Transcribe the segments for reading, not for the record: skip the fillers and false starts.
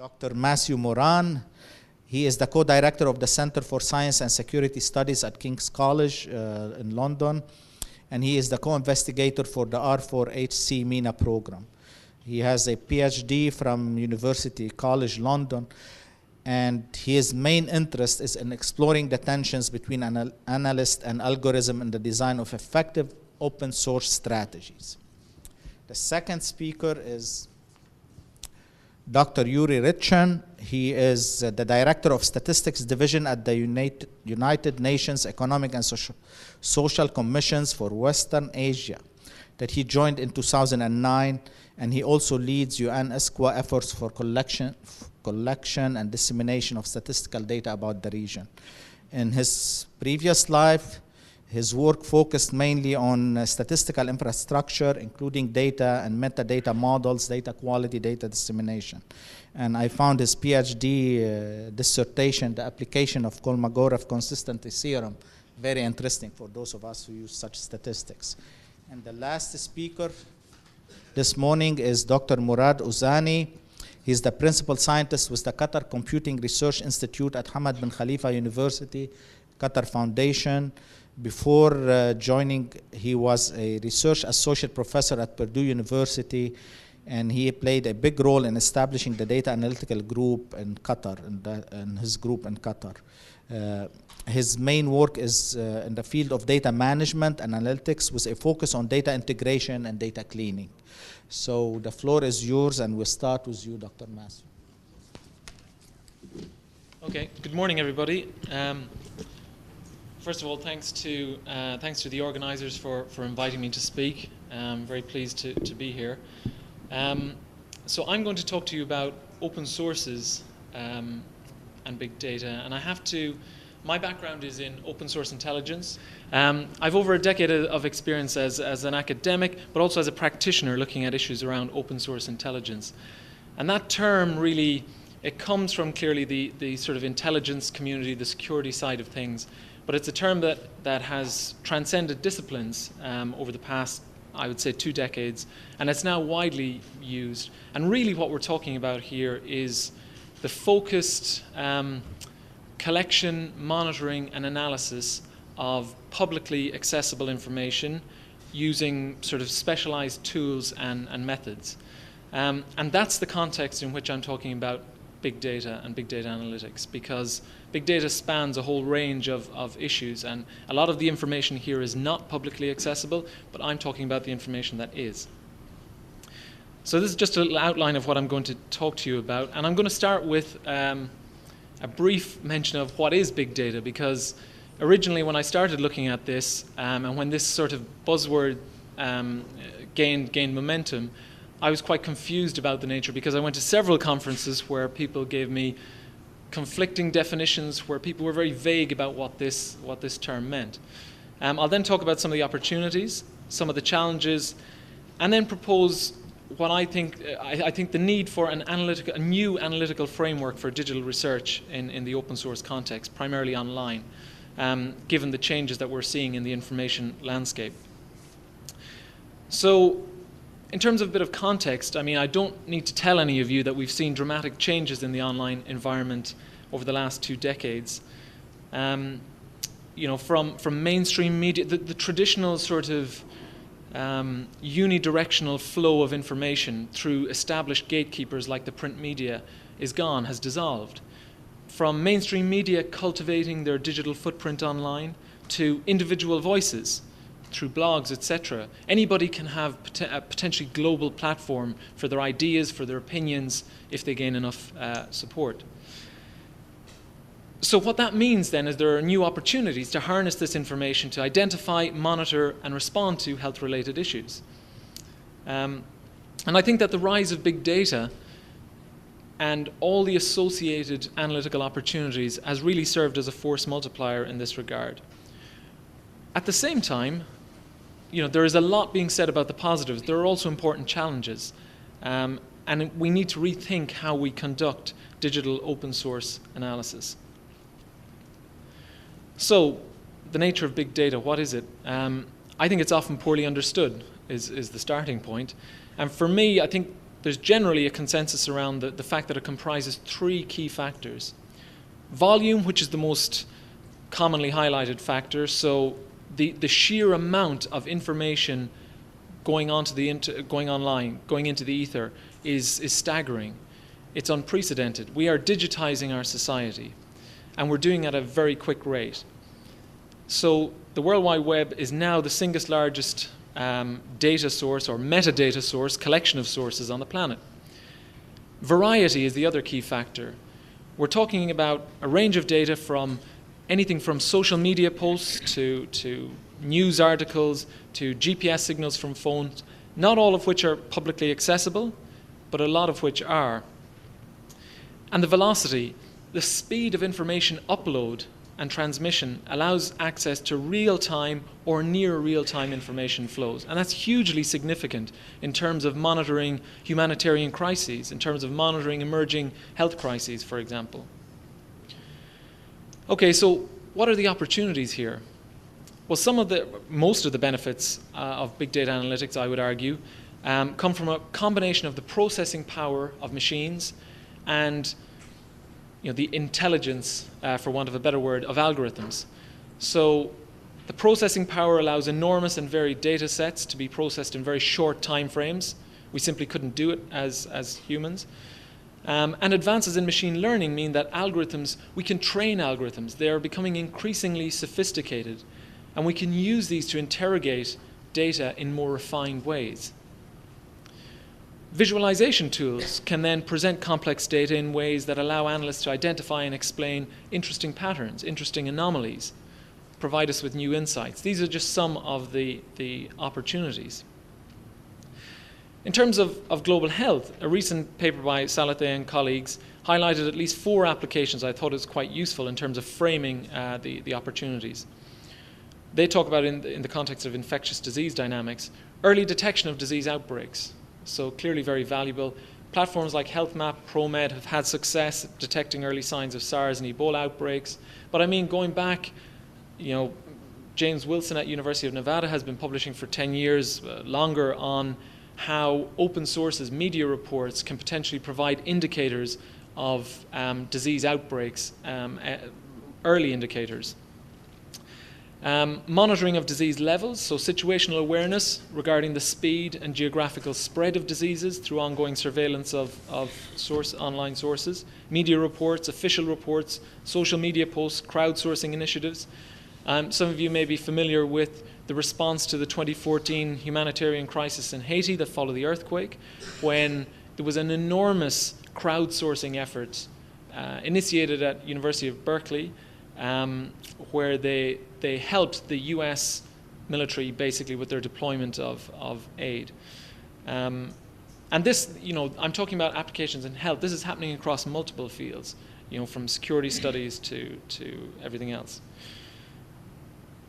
Dr. Matthew Moran. He is the co-director of the Center for Science and Security Studies at King's College in London, and he is the co-investigator for the R4HC MENA program. He has a PhD from University College London, and his main interest is in exploring the tensions between analyst and algorithm in the design of effective open source strategies. The second speaker is Dr. Yuri Ritchen. He is the Director of Statistics Division at the United Nations Economic and Social Commissions for Western Asia that he joined in 2009, and he also leads UNESCO efforts for collection and dissemination of statistical data about the region. In his previous life, his work focused mainly on statistical infrastructure, including data and metadata models, data quality, data dissemination. And I found his PhD dissertation, The Application of Kolmogorov Consistency Theorem, very interesting for those of us who use such statistics. And the last speaker this morning is Dr. Murad Ouzani. He's the principal scientist with the Qatar Computing Research Institute at Hamad bin Khalifa University, Qatar Foundation. Before joining, he was a research associate professor at Purdue University, and he played a big role in establishing the data analytical group in Qatar, in his group in Qatar. His main work is in the field of data management analytics with a focus on data integration and data cleaning. So the floor is yours, and we'll start with you, Dr. Matthew. Okay, good morning, everybody. First of all, thanks to the organizers for inviting me to speak. I'm very pleased to be here. So I'm going to talk to you about open sources and big data. And my background is in open source intelligence. I've over a decade of experience as an academic, but also as a practitioner looking at issues around open source intelligence. And that term really, it comes from clearly the sort of intelligence community, the security side of things. But it's a term that has transcended disciplines over the past, I would say, 2 decades, and it's now widely used. And really what we're talking about here is the focused collection, monitoring, and analysis of publicly accessible information using sort of specialized tools and methods. And that's the context in which I'm talking about big data and big data analytics, because big data spans a whole range of issues, and a lot of the information here is not publicly accessible, but I'm talking about the information that is. So this is just a little outline of what I'm going to talk to you about, and I'm going to start with a brief mention of what is big data, because originally when I started looking at this, and when this sort of buzzword gained momentum, I was quite confused about the nature, because I went to several conferences where people gave me conflicting definitions, where people were very vague about what this term meant. I'll then talk about some of the opportunities, some of the challenges, and then propose what I think the need for a new analytical framework for digital research in the open source context, primarily online, given the changes that we're seeing in the information landscape. So, in terms of a bit of context, I mean, I don't need to tell any of you that we've seen dramatic changes in the online environment over the last 2 decades. You know, from mainstream media, the traditional sort of unidirectional flow of information through established gatekeepers like the print media is gone, has dissolved. From mainstream media cultivating their digital footprint online to individual voices through blogs, etc. Anybody can have a potentially global platform for their ideas, for their opinions, if they gain enough support. So what that means then is there are new opportunities to harness this information to identify, monitor, and respond to health-related issues. And I think that the rise of big data and all the associated analytical opportunities has really served as a force multiplier in this regard. At the same time, you know, there is a lot being said about the positives. There are also important challenges. And we need to rethink how we conduct digital open source analysis. So, the nature of big data, what is it? I think it's often poorly understood, is the starting point. And for me, I think there's generally a consensus around the fact that it comprises three key factors. Volume, which is the most commonly highlighted factor, so the sheer amount of information going into the ether is staggering. It's unprecedented. We are digitizing our society, and we're doing it at a very quick rate. So the World Wide Web is now the single largest data source or metadata source, collection of sources on the planet. Variety is the other key factor. We're talking about a range of data from anything from social media posts to news articles to GPS signals from phones, not all of which are publicly accessible, but a lot of which are. And the velocity, the speed of information upload and transmission allows access to real-time or near real-time information flows. And that's hugely significant in terms of monitoring humanitarian crises, in terms of monitoring emerging health crises, for example. Okay, so what are the opportunities here? Well, most of the benefits of big data analytics, I would argue, come from a combination of the processing power of machines and the intelligence, for want of a better word, of algorithms. So the processing power allows enormous and varied data sets to be processed in very short time frames. We simply couldn't do it as humans. And advances in machine learning mean that we can train algorithms. They are becoming increasingly sophisticated, and we can use these to interrogate data in more refined ways. Visualization tools can then present complex data in ways that allow analysts to identify and explain interesting patterns, interesting anomalies, provide us with new insights. These are just some of the opportunities. In terms of global health, a recent paper by Salathe and colleagues highlighted at least 4 applications I thought was quite useful in terms of framing the opportunities. They talk about, in the context of infectious disease dynamics, early detection of disease outbreaks. So clearly very valuable. Platforms like HealthMap, ProMed have had success detecting early signs of SARS and Ebola outbreaks. But I mean, going back, James Wilson at University of Nevada has been publishing for 10 years, longer, on how open sources, media reports, can potentially provide indicators of disease outbreaks, early indicators. Monitoring of disease levels, so situational awareness regarding the speed and geographical spread of diseases through ongoing surveillance of online sources, media reports, official reports, social media posts, crowdsourcing initiatives. Some of you may be familiar with the response to the 2014 humanitarian crisis in Haiti that followed the earthquake, when there was an enormous crowdsourcing effort initiated at University of Berkeley, where they helped the US military basically with their deployment of aid. And this, I'm talking about applications in health. This is happening across multiple fields, from security studies to everything else.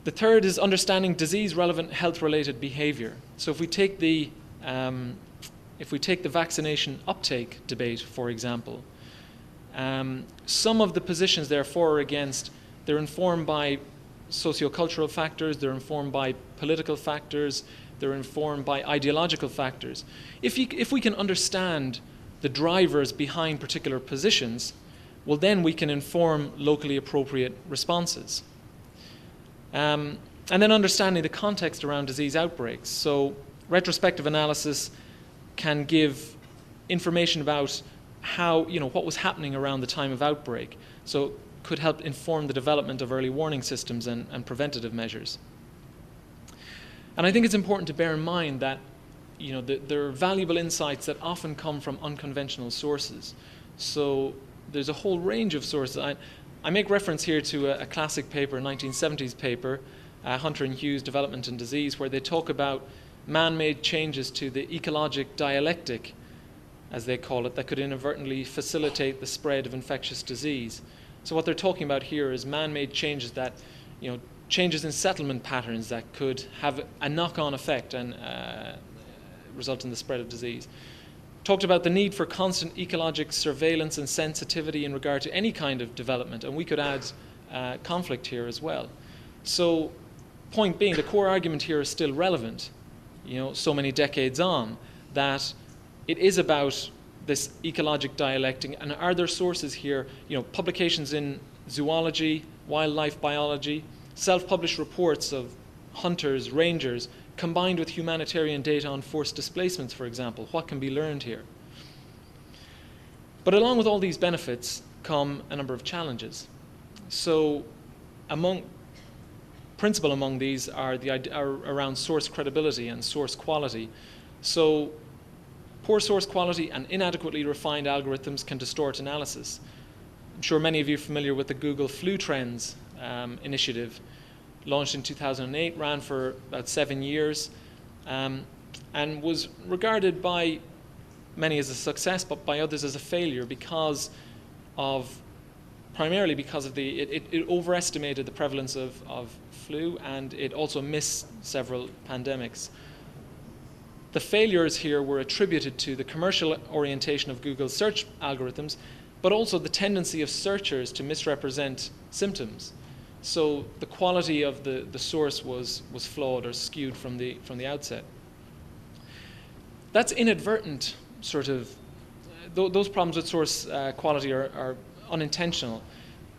The third is understanding disease-relevant health-related behavior. So if we take the vaccination uptake debate, for example, some of the positions there for or against, they're informed by sociocultural factors, they're informed by political factors, they're informed by ideological factors. If we can understand the drivers behind particular positions, well, then we can inform locally appropriate responses. And then understanding the context around disease outbreaks. So retrospective analysis can give information about how, what was happening around the time of outbreak. So could help inform the development of early warning systems and preventative measures. And I think it's important to bear in mind that there are valuable insights that often come from unconventional sources. So there's a whole range of sources. I make reference here to a classic paper, a 1970s paper, Hunter and Hughes, Development and Disease, where they talk about man-made changes to the ecologic dialectic, as they call it, that could inadvertently facilitate the spread of infectious disease. So what they're talking about here is man-made changes that, changes in settlement patterns that could have a knock-on effect and result in the spread of disease. Talked about the need for constant ecologic surveillance and sensitivity in regard to any kind of development, and we could add conflict here as well. So, point being, the core argument here is still relevant, so many decades on, that it is about this ecologic dialectic, and are there sources here, publications in zoology, wildlife biology, self-published reports of hunters, rangers, combined with humanitarian data on forced displacements, for example. What can be learned here? But along with all these benefits come a number of challenges. So principal among these are around source credibility and source quality. So poor source quality and inadequately refined algorithms can distort analysis. I'm sure many of you are familiar with the Google Flu Trends initiative, launched in 2008, ran for about 7 years, and was regarded by many as a success, but by others as a failure primarily because of it overestimated the prevalence of flu, and it also missed several pandemics. The failures here were attributed to the commercial orientation of Google's search algorithms, but also the tendency of searchers to misrepresent symptoms. So the quality of the source was flawed or skewed from the outset. That's inadvertent, sort of. Those problems with source quality are unintentional,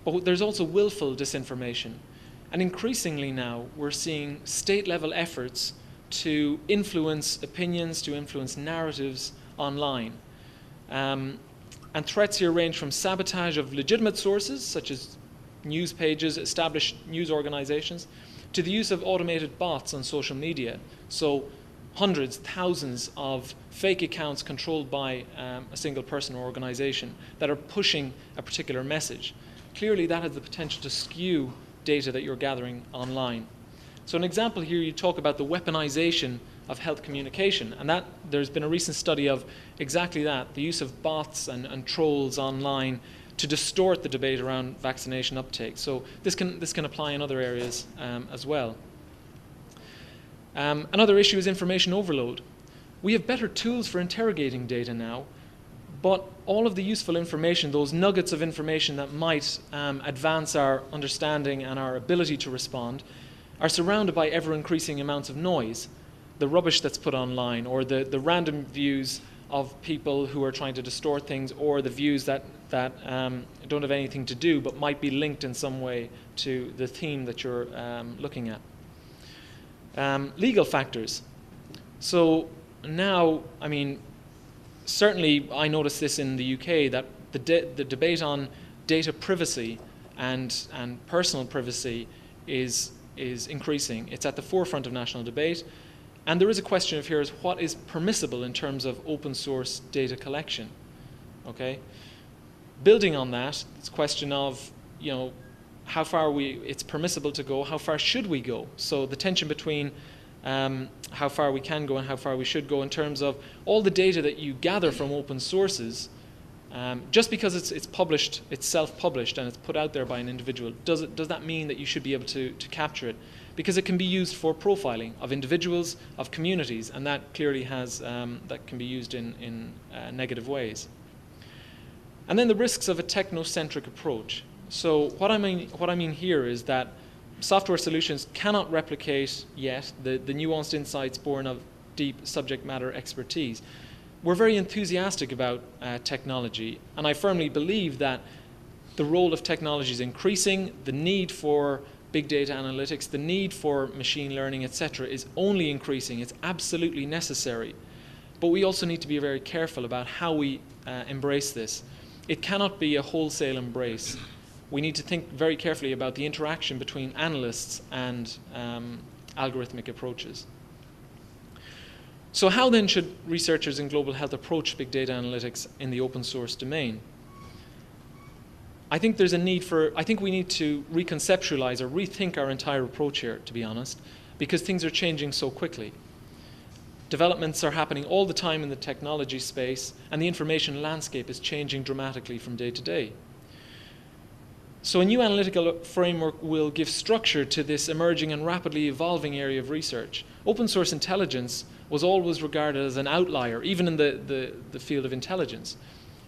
but there's also willful disinformation. And increasingly now, we're seeing state-level efforts to influence opinions, to influence narratives online. And threats here range from sabotage of legitimate sources, such as news pages, established news organizations, to the use of automated bots on social media. So hundreds, thousands of fake accounts controlled by a single person or organization that are pushing a particular message. Clearly, that has the potential to skew data that you're gathering online. So an example here, you talk about the weaponization of health communication, and that there's been a recent study of exactly that, the use of bots and trolls online to distort the debate around vaccination uptake. So this can apply in other areas as well. Another issue is information overload. We have better tools for interrogating data now, but all of the useful information, those nuggets of information that might advance our understanding and our ability to respond, are surrounded by ever-increasing amounts of noise, the rubbish that's put online, or the random views of people who are trying to distort things, or the views that don't have anything to do but might be linked in some way to the theme that you're looking at. Legal factors. So now, certainly I noticed this in the UK, that the debate on data privacy and personal privacy is increasing. It's at the forefront of national debate. And there is a question of here is what is permissible in terms of open source data collection. Okay? Building on that, it's a question of, how far it's permissible to go, how far should we go? So the tension between how far we can go and how far we should go in terms of all the data that you gather from open sources, just because it's published, it's self-published and it's put out there by an individual, does that mean that you should be able to capture it? Because it can be used for profiling of individuals, of communities, and that clearly has, that can be used in negative ways. And then the risks of a technocentric approach. So what I mean here is that software solutions cannot replicate yet the nuanced insights born of deep subject matter expertise. We're very enthusiastic about technology, and I firmly believe that the role of technology is increasing. The need for big data analytics, the need for machine learning, etc., is only increasing. It's absolutely necessary. But we also need to be very careful about how we embrace this. It cannot be a wholesale embrace. We need to think very carefully about the interaction between analysts and algorithmic approaches. So how then should researchers in global health approach big data analytics in the open source domain? I think there's a need I think we need to reconceptualize or rethink our entire approach here, to be honest, because things are changing so quickly. Developments are happening all the time in the technology space, and the information landscape is changing dramatically from day to day. So a new analytical framework will give structure to this emerging and rapidly evolving area of research. Open source intelligence was always regarded as an outlier, even in the field of intelligence.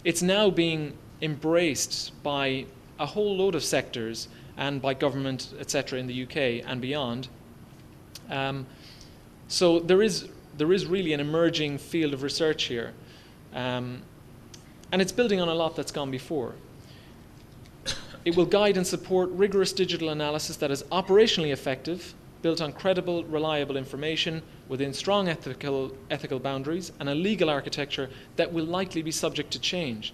It's now being embraced by a whole load of sectors and by government, etc., in the UK and beyond. So there is really an emerging field of research here. And it's building on a lot that's gone before. It will guide and support rigorous digital analysis that is operationally effective, built on credible, reliable information within strong ethical boundaries and a legal architecture that will likely be subject to change.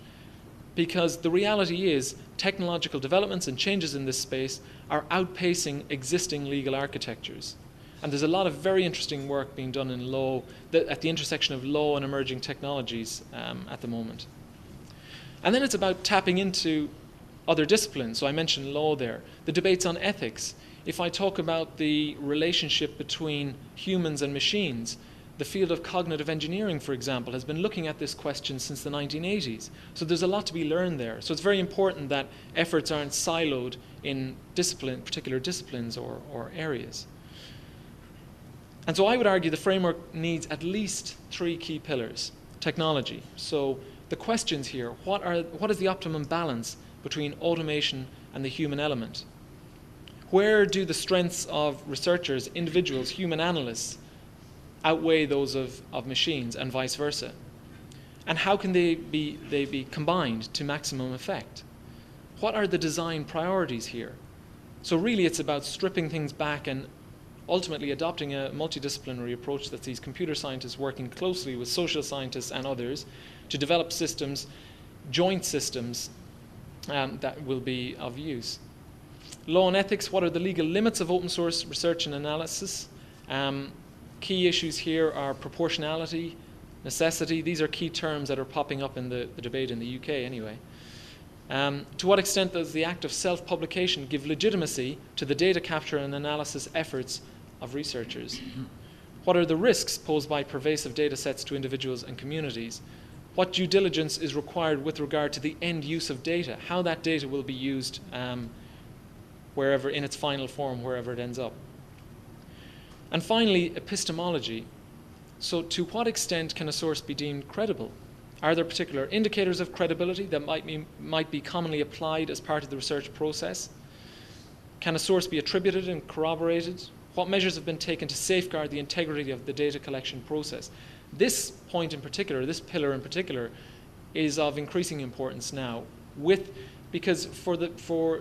Because the reality is technological developments and changes in this space are outpacing existing legal architectures. And there's a lot of very interesting work being done in law, at the intersection of law and emerging technologies at the moment. And then it's about tapping into other disciplines. So I mentioned law there. The debates on ethics. If I talk about the relationship between humans and machines, the field of cognitive engineering, for example, has been looking at this question since the 1980s. So there's a lot to be learned there. So it's very important that efforts aren't siloed in particular disciplines or areas. And so I would argue the framework needs at least 3 key pillars. Technology. So the questions here, what is the optimum balance between automation and the human element? Where do the strengths of researchers, individuals, human analysts, outweigh those of machines and vice versa? And how can they be combined to maximum effect? What are the design priorities here? So really it's about stripping things back and ultimately adopting a multidisciplinary approach that sees computer scientists working closely with social scientists and others to develop systems, joint systems, that will be of use. Law and ethics, what are the legal limits of open source research and analysis? Key issues here are proportionality, necessity. These are key terms that are popping up in the debate in the UK anyway. To what extent does the act of self-publication give legitimacy to the data capture and analysis efforts of researchers? What are the risks posed by pervasive data sets to individuals and communities? What due diligence is required with regard to the end use of data, how that data will be used wherever, in its final form, wherever it ends up. And finally, epistemology. So to what extent can a source be deemed credible? Are there particular indicators of credibility that might be commonly applied as part of the research process? Can a source be attributed and corroborated? What measures have been taken to safeguard the integrity of the data collection process? This point in particular, this pillar in particular, is of increasing importance now, because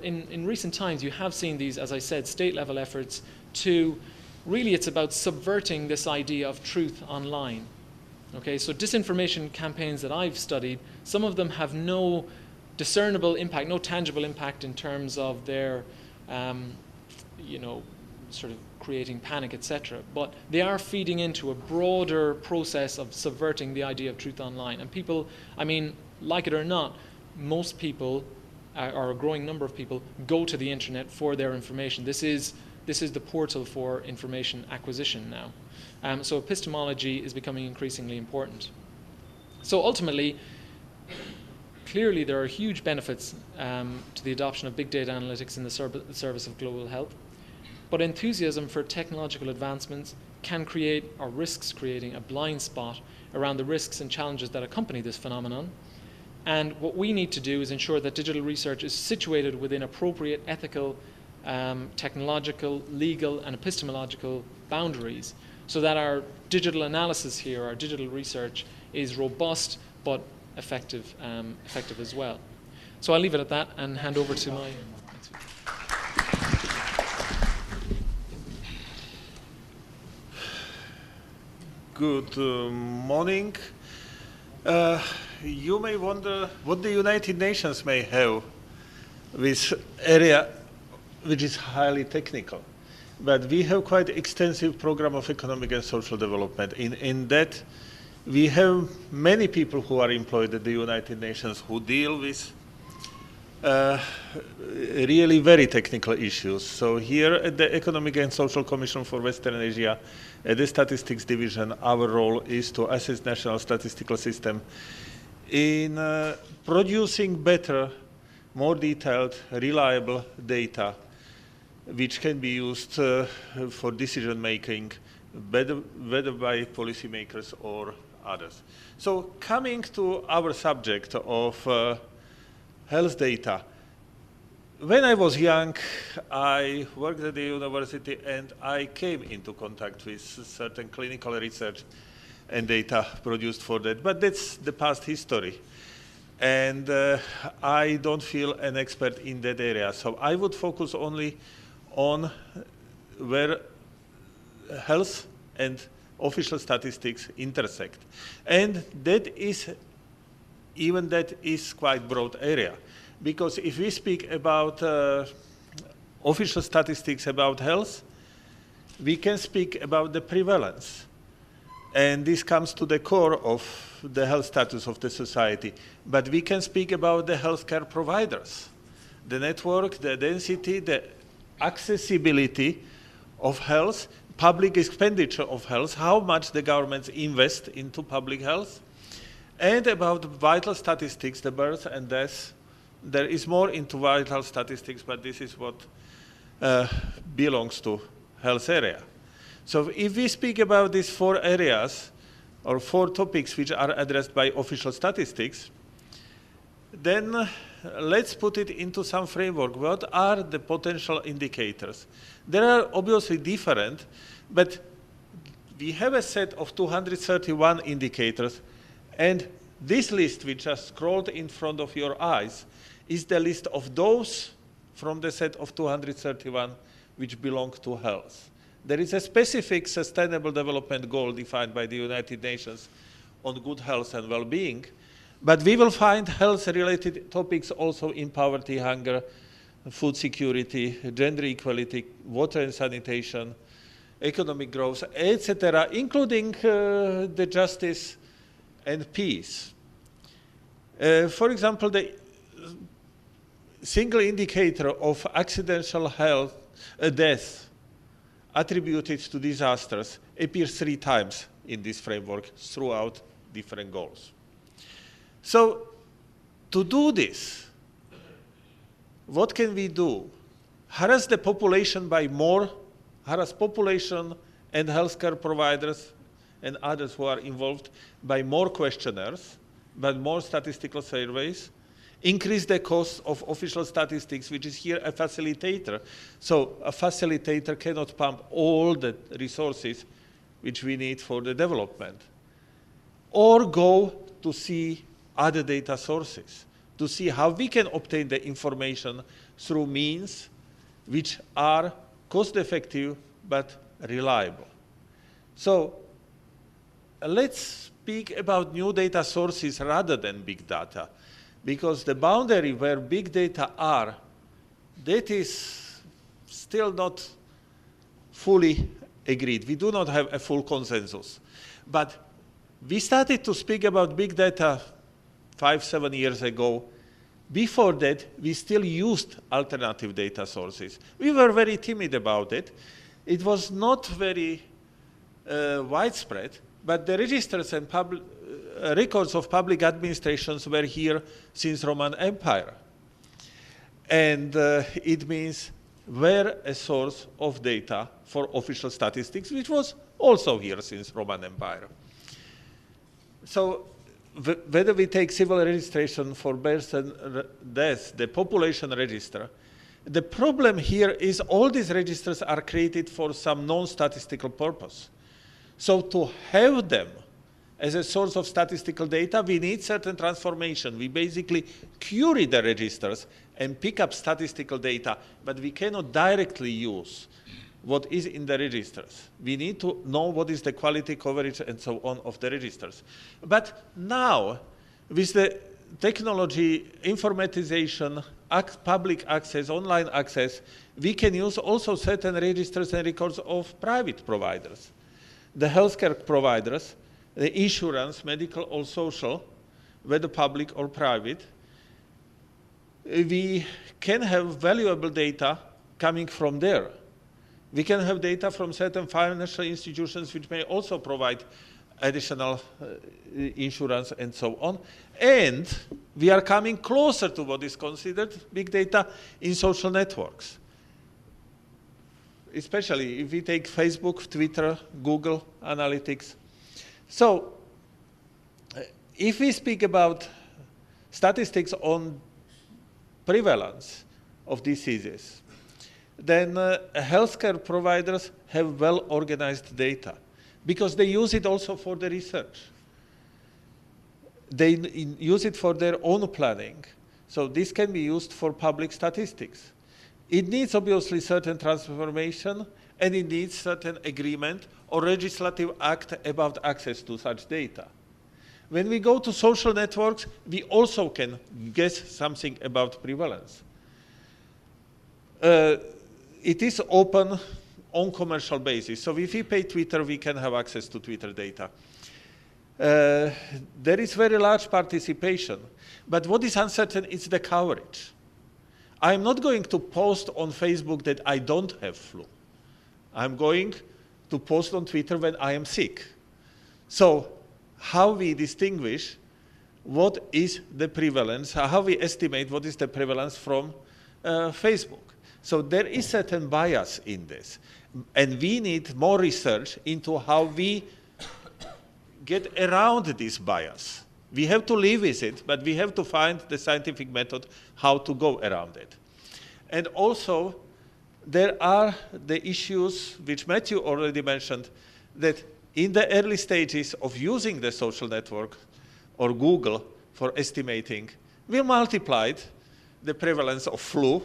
in recent times you have seen these, as I said, state-level efforts to really, it's about subverting this idea of truth online. Okay, so disinformation campaigns that I've studied, some of them have no discernible impact, no tangible impact in terms of their, sort of creating panic, etc. But they are feeding into a broader process of subverting the idea of truth online. And people, I mean, like it or not, most people, or a growing number of people, go to the internet for their information. This is the portal for information acquisition now. So epistemology is becoming increasingly important. So ultimately, clearly there are huge benefits to the adoption of big data analytics in the service of global health. But enthusiasm for technological advancements can create, or risks creating, a blind spot around the risks and challenges that accompany this phenomenon. And what we need to do is ensure that digital research is situated within appropriate ethical, technological, legal, and epistemological boundaries, so that our digital analysis here, our digital research, is robust but effective as well. So I'll leave it at that and hand over to my... Good morning. You may wonder what the United Nations may have with area which is highly technical. But we have quite extensive program of economic and social development. In that, we have many people who are employed at the United Nations who deal with really very technical issues. So here at the Economic and Social Commission for Western Asia, at the Statistics Division, our role is to assist national statistical system in producing better, more detailed, reliable data which can be used for decision making, whether by policymakers or others. So coming to our subject of health data, when I was young, I worked at the university and I came into contact with certain clinical research. and data produced for that. But that's the past history. And I don't feel an expert in that area. So I would focus only on where health and official statistics intersect. And that is quite broad area. Because if we speak about official statistics about health, we can speak about the prevalence. And this comes to the core of the health status of the society. But we can speak about the healthcare providers, the network, the density, the accessibility of health, public expenditure of health, how much the governments invest into public health, and about vital statistics, the birth and death. There is more into vital statistics, but this is what belongs to health area. So if we speak about these 4 areas, or 4 topics which are addressed by official statistics, then let's put it into some framework. What are the potential indicators? There are obviously different, but we have a set of 231 indicators, and this list, which is scrolled in front of your eyes, is the list of those from the set of 231 which belong to health. There is a specific sustainable development goal defined by the United Nations on good health and well-being, but we will find health-related topics also in poverty, hunger, food security, gender equality, water and sanitation, economic growth, etc., including the justice and peace. For example, the single indicator of accidental death attributed to disasters appears 3 times in this framework throughout different goals. So to do this, what can we do? Harass the population by more, harass population and healthcare providers and others who are involved by more questionnaires, by more statistical surveys, increase the cost of official statistics, which is here a facilitator. So a facilitator cannot pump all the resources which we need for the development. Or go to see other data sources, to see how we can obtain the information through means which are cost-effective but reliable. So let's speak about new data sources rather than big data, because the boundary where big data are, that is still not fully agreed. We do not have a full consensus. But we started to speak about big data 5-7 years ago. Before that, we still used alternative data sources. We were very timid about it. It was not very widespread, but the registers and records of public administrations were here since Roman Empire. And it means were a source of data for official statistics, which was also here since Roman Empire. So whether we take civil registration for birth and death, the population register, the problem here is all these registers are created for some non-statistical purpose. So to have them as a source of statistical data, we need certain transformation. We basically query the registers and pick up statistical data, but we cannot directly use what is in the registers. We need to know what is the quality, coverage, and so on of the registers. But now, with the technology, informatization, public access, online access, we can use also certain registers and records of private providers. The healthcare providers, the insurance, medical or social, whether public or private, we can have valuable data coming from there. We can have data from certain financial institutions which may also provide additional insurance and so on. And we are coming closer to what is considered big data in social networks. Especially if we take Facebook, Twitter, Google Analytics. So if we speak about statistics on prevalence of diseases, then healthcare providers have well-organized data. because they use it also for the research. They use it for their own planning. So this can be used for public statistics. It needs obviously certain transformation, and it needs certain agreement or legislative act about access to such data. When we go to social networks, we also can guess something about prevalence. It is open on commercial basis. So if we pay Twitter, we can have access to Twitter data. There is very large participation, but what is uncertain is the coverage. I'm not going to post on Facebook that I don't have flu. I'm going to post on Twitter when I am sick. So how we distinguish what is the prevalence, how we estimate what is the prevalence from Facebook. So there is certain bias in this, and we need more research into how we get around this bias. We have to live with it, but we have to find the scientific method how to go around it. And also, there are the issues which Matthew already mentioned, that in the early stages of using the social network or Google for estimating, we multiplied the prevalence of flu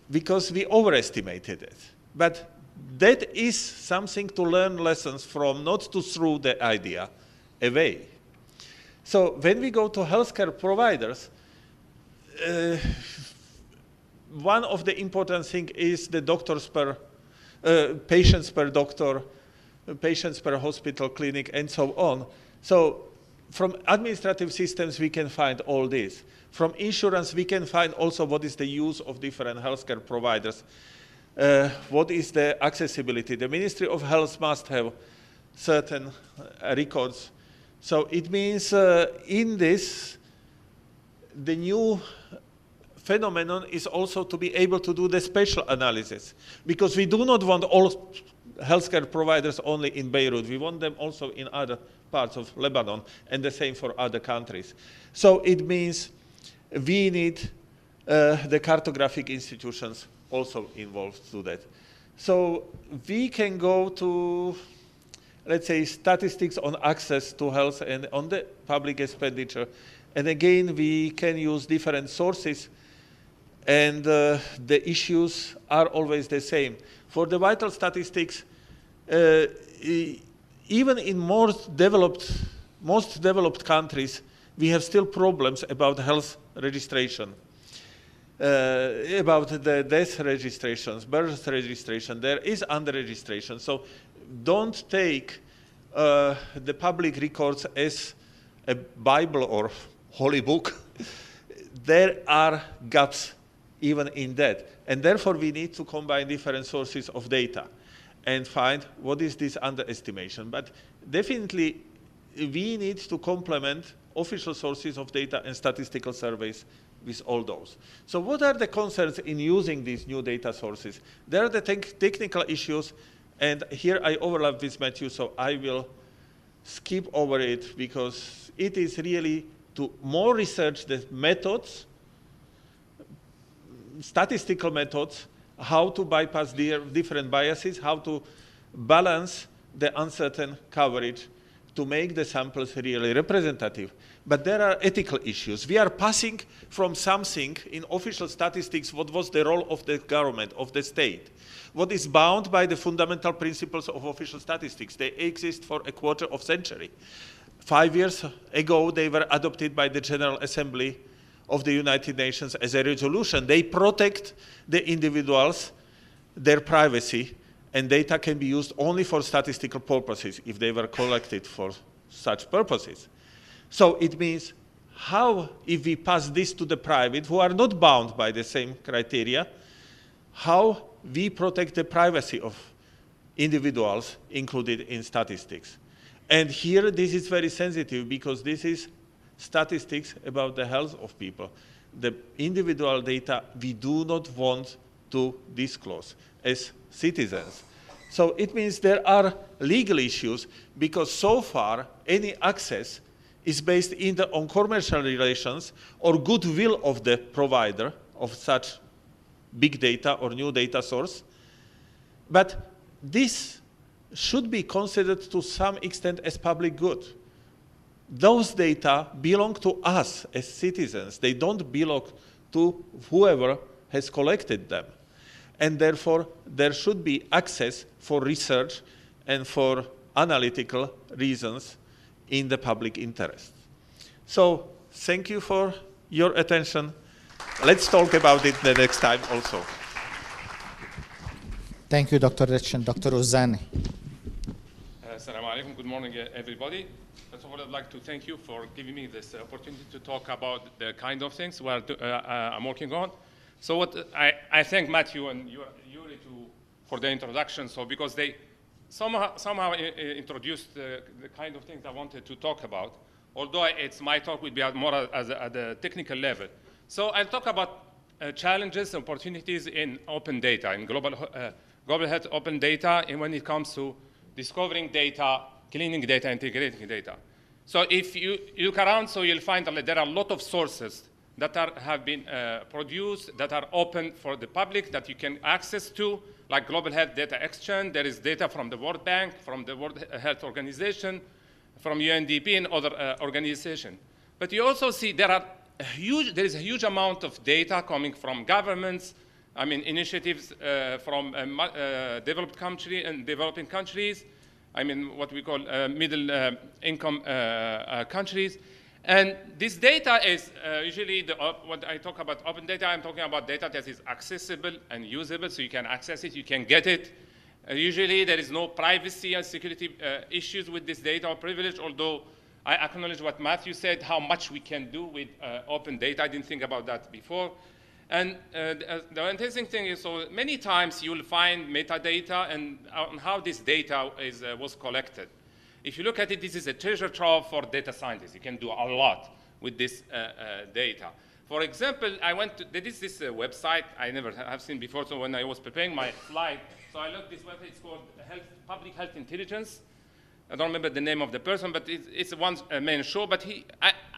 because we overestimated it. But that is something to learn lessons from, not to throw the idea away. So when we go to healthcare providers, one of the important things is the doctors per, patients per doctor, patients per hospital, clinic, and so on. So from administrative systems, we can find all this. From insurance, we can find also what is the use of different healthcare providers. What is the accessibility? The Ministry of Health must have certain records. So it means in this, the new phenomenon is also to be able to do the spatial analysis, because we do not want all healthcare providers only in Beirut. We want them also in other parts of Lebanon, and the same for other countries. So it means we need the cartographic institutions also involved to that. So we can go to, let's say, statistics on access to health and on the public expenditure. And again, we can use different sources, and the issues are always the same. For the vital statistics, even in most developed countries, we have still problems about health registration, about the death registrations, birth registration. There is under-registration. So don't take the public records as a Bible or holy book. There are gaps even in that. And therefore, we need to combine different sources of data and find what is this underestimation. But definitely, we need to complement official sources of data and statistical surveys with all those. So what are the concerns in using these new data sources? There are the technical issues, and here I overlap with Matthew, so I will skip over it, because it is really to more research the methods, statistical methods, how to bypass the different biases, how to balance the uncertain coverage to make the samples really representative. But there are ethical issues. We are passing from something in official statistics, what was the role of the government, of the state, what is bound by the fundamental principles of official statistics. They exist for a quarter of a century. 5 years ago, they were adopted by the General Assembly of the United Nations as a resolution. They protect the individuals, their privacy, and data can be used only for statistical purposes if they were collected for such purposes. So it means how, if we pass this to the private, who are not bound by the same criteria, how we protect the privacy of individuals included in statistics. And here, this is very sensitive, because this is statistics about the health of people. The individual data we do not want to disclose as citizens. So it means there are legal issues, because so far any access is based either on commercial relations or goodwill of the provider of such big data or new data source. But this should be considered to some extent as public good. Those data belong to us as citizens. They don't belong to whoever has collected them. And therefore, there should be access for research and for analytical reasons in the public interest. So, thank you for your attention. Let's talk about it the next time also. Thank you, Dr. Rich and Dr. Ouzani. Assalamu alaikum. Good morning, everybody. First of all, I'd like to thank you for giving me this opportunity to talk about the kind of things I'm working on. So what I thank Matthew and Yuri for the introduction. So because they somehow introduced the kind of things I wanted to talk about. Although my talk will be more at the technical level. So I'll talk about challenges and opportunities in open data, in global health open data, and when it comes to discovering data, cleaning data, integrating data. So if you look around, so you'll find that there are a lot of sources that have been produced, that are open for the public, that you can access to, like Global Health Data Exchange. There is data from the World Bank, from the World Health Organization, from UNDP and other organizations. But you also see there is a huge amount of data coming from governments, initiatives from developed countries and developing countries, what we call middle income countries. And this data is usually, when I talk about open data, I'm talking about data that is accessible and usable, so you can access it, you can get it. Usually there is no privacy and security issues with this data or privilege, although I acknowledge what Matthew said, how much we can do with open data. I didn't think about that before. And the interesting thing is, so many times you'll find metadata and on how this data was collected. If you look at it, this is a treasure trove for data scientists. You can do a lot with this data. For example, there is this website I never have seen before, so when I was preparing my slide, so I looked this website, it's called Public Health Intelligence. I don't remember the name of the person, but it's one main show, but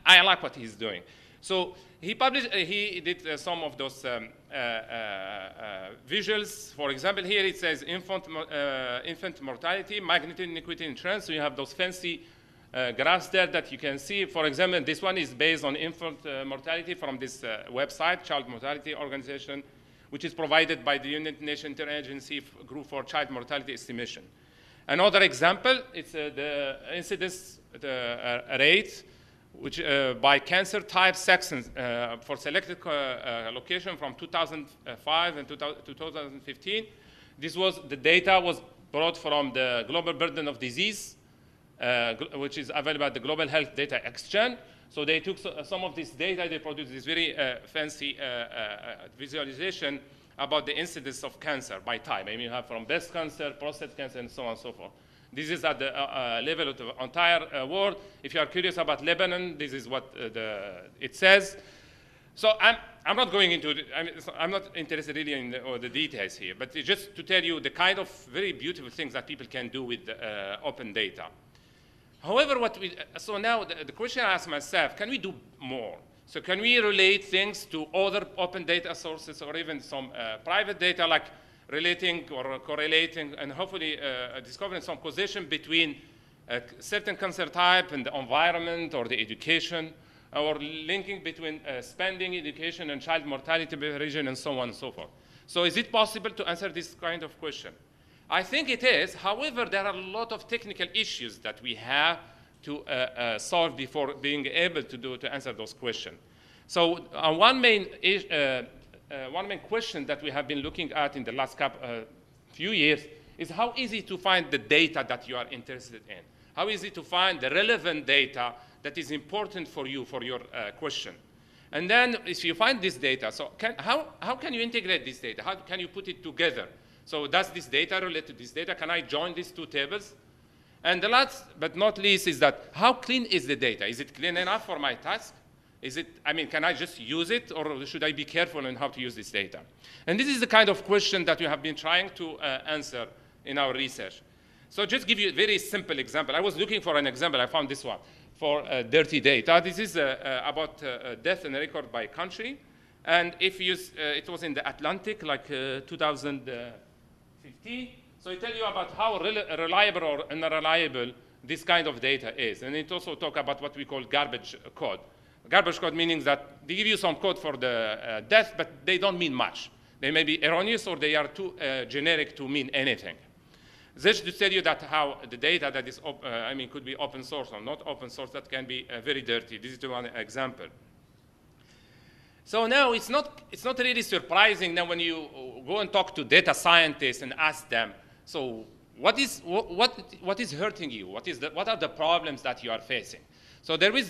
I like what he's doing. So he did some of those visuals. For example, here it says infant mortality, magnitude, inequity, and trends. So you have those fancy graphs there that you can see. For example, this one is based on infant mortality from this website, Child Mortality Organization, which is provided by the United Nations Interagency Group for Child Mortality Estimation. Another example, it's the incidence rate, which by cancer type, sex, for selected location from 2005 and 2015. The data was brought from the Global Burden of Disease, which is available at the Global Health Data Exchange. So they took some of this data, they produced this very fancy visualization about the incidence of cancer by type. You have from breast cancer, prostate cancer, and so on and so forth. This is at the level of the entire world. If you are curious about Lebanon, this is what it says. So I'm not going into it. I'm not interested really in the details here, but just to tell you the kind of very beautiful things that people can do with open data. However, so now the question I ask myself, can we do more? So can we relate things to other open data sources or even some private data, like relating or correlating and hopefully discovering some causation between a certain cancer type and the environment or the education, or linking between spending, education, and child mortality region, and so on and so forth. So is it possible to answer this kind of question? I think it is. However, there are a lot of technical issues that we have to solve before being able to answer those questions. So one main question that we have been looking at in the last few years is how easy to find the data that you are interested in. How easy to find the relevant data that is important for you, for your question. And then if you find this data, so how can you integrate this data? How can you put it together? So does this data relate to this data? Can I join these two tables? And the last but not least is that how clean is the data? Is it clean enough for my task? Can I just use it, or should I be careful in how to use this data? And this is the kind of question that we have been trying to answer in our research. So just give you a very simple example. I was looking for an example. I found this one for dirty data. This is about death and record by country. And if you it was in the Atlantic, like 2015. So it tells you about how reliable or unreliable this kind of data is. And it also talks about what we call garbage code. Garbage code meaning that they give you some code for the death, but they don't mean much. They may be erroneous or they are too generic to mean anything. This to tell you that how the data that is, could be open source or not open source, that can be very dirty. This is one example. So now it's not really surprising now when you go and talk to data scientists and ask them, so what is hurting you? What are the problems that you are facing? So there was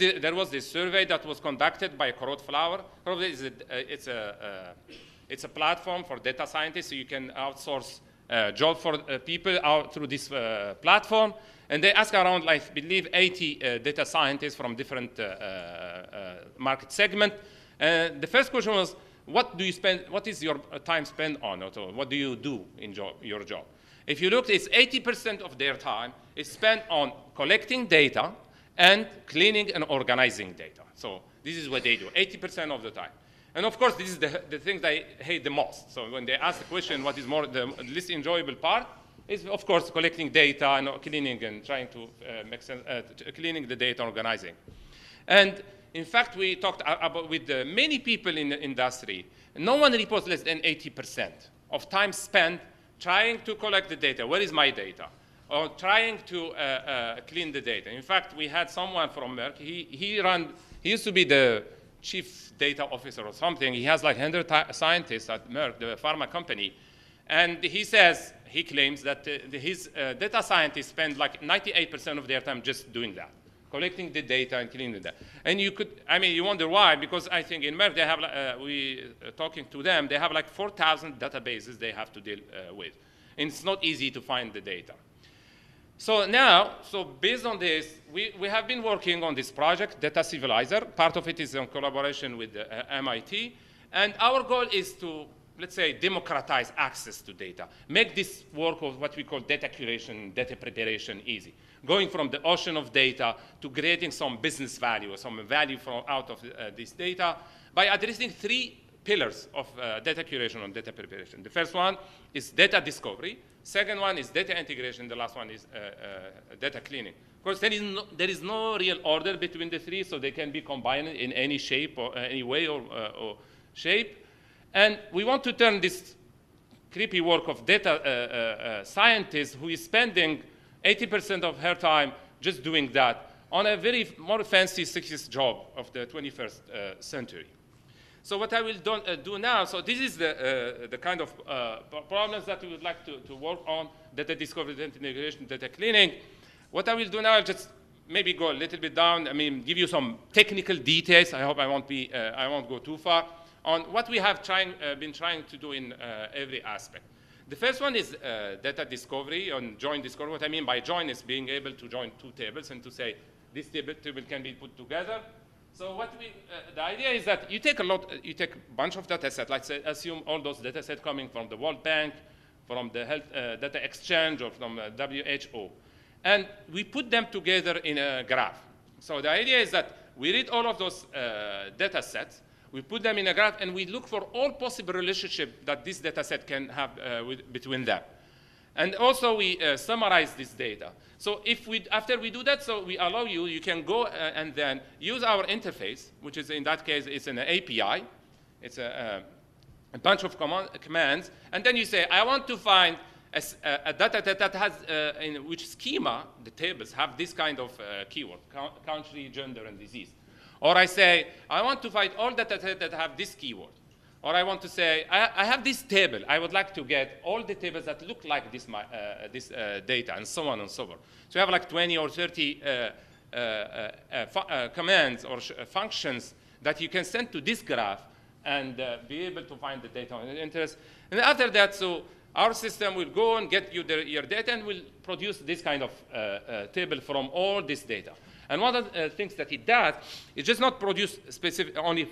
this survey that was conducted by Crowdflower. Crowdflower it's a platform for data scientists, so you can outsource job for people out through this platform. And they ask around, I believe, 80 data scientists from different market segments. The first question was, what is your time spent on, or what do you do in your job? If you look, it's 80% of their time is spent on collecting data and cleaning and organizing data. So this is what they do, 80% of the time. And of course, this is the thing they hate the most. So when they ask the question, what is the least enjoyable part, is of course collecting data and cleaning and trying to make sense, cleaning the data, organizing. And in fact, we talked about with many people in the industry. No one reports less than 80% of time spent trying to collect the data. Where is my data? Or trying to clean the data. In fact, we had someone from Merck. He used to be the chief data officer or something. He has like 100 scientists at Merck, the pharma company. And he claims that his data scientists spend like 98% of their time just doing that, collecting the data and cleaning that. And you wonder why, because I think in Merck they have, talking to them, they have like 4,000 databases they have to deal with. And it's not easy to find the data. So now, based on this, we have been working on this project, Data Civilizer. Part of it is in collaboration with MIT. And our goal is to, let's say, democratize access to data. Make this work of what we call data curation, data preparation easy. Going from the ocean of data to creating some business value, some value out of this data by addressing 3 pillars of data curation and data preparation. The first one is data discovery. Second one is data integration. The last one is data cleaning. Of course, there is no real order between the 3, so they can be combined in any shape or any way or shape. And we want to turn this creepy work of data scientists who is spending 80% of her time just doing that on a very more fancy, sexiest job of the 21st century. So what I will do now, so this is the kind of problems that we would like to work on, data discovery, data integration, data cleaning. What I will do now, I'll just maybe go a little bit down, give you some technical details. I hope I won't go too far on what we have been trying to do in every aspect. The first one is data discovery and join discovery. What I mean by join is being able to join 2 tables and to say this table can be put together. So the idea is that you take a bunch of data sets. Let's say, assume all those data sets coming from the World Bank, from the Health Data Exchange, or from WHO, and we put them together in a graph. So the idea is that we read all of those data sets, we put them in a graph, and we look for all possible relationships that this data set can have between them. And also we summarize this data. So after we do that, so we allow you can go and then use our interface, which is in that case, it's an API. It's a bunch of commands. And then you say, I want to find a data that has, in which schema the tables have this kind of keyword, country, gender, and disease. Or I say, I want to find all data that have this keyword. Or I want to say, I have this table. I would like to get all the tables that look like this data, and so on and so forth. So you have like 20 or 30 commands or functions that you can send to this graph and be able to find the data of interest. And after that, so our system will go and get you your data and will produce this kind of table from all this data. And one of the things that it does is just not produce specific only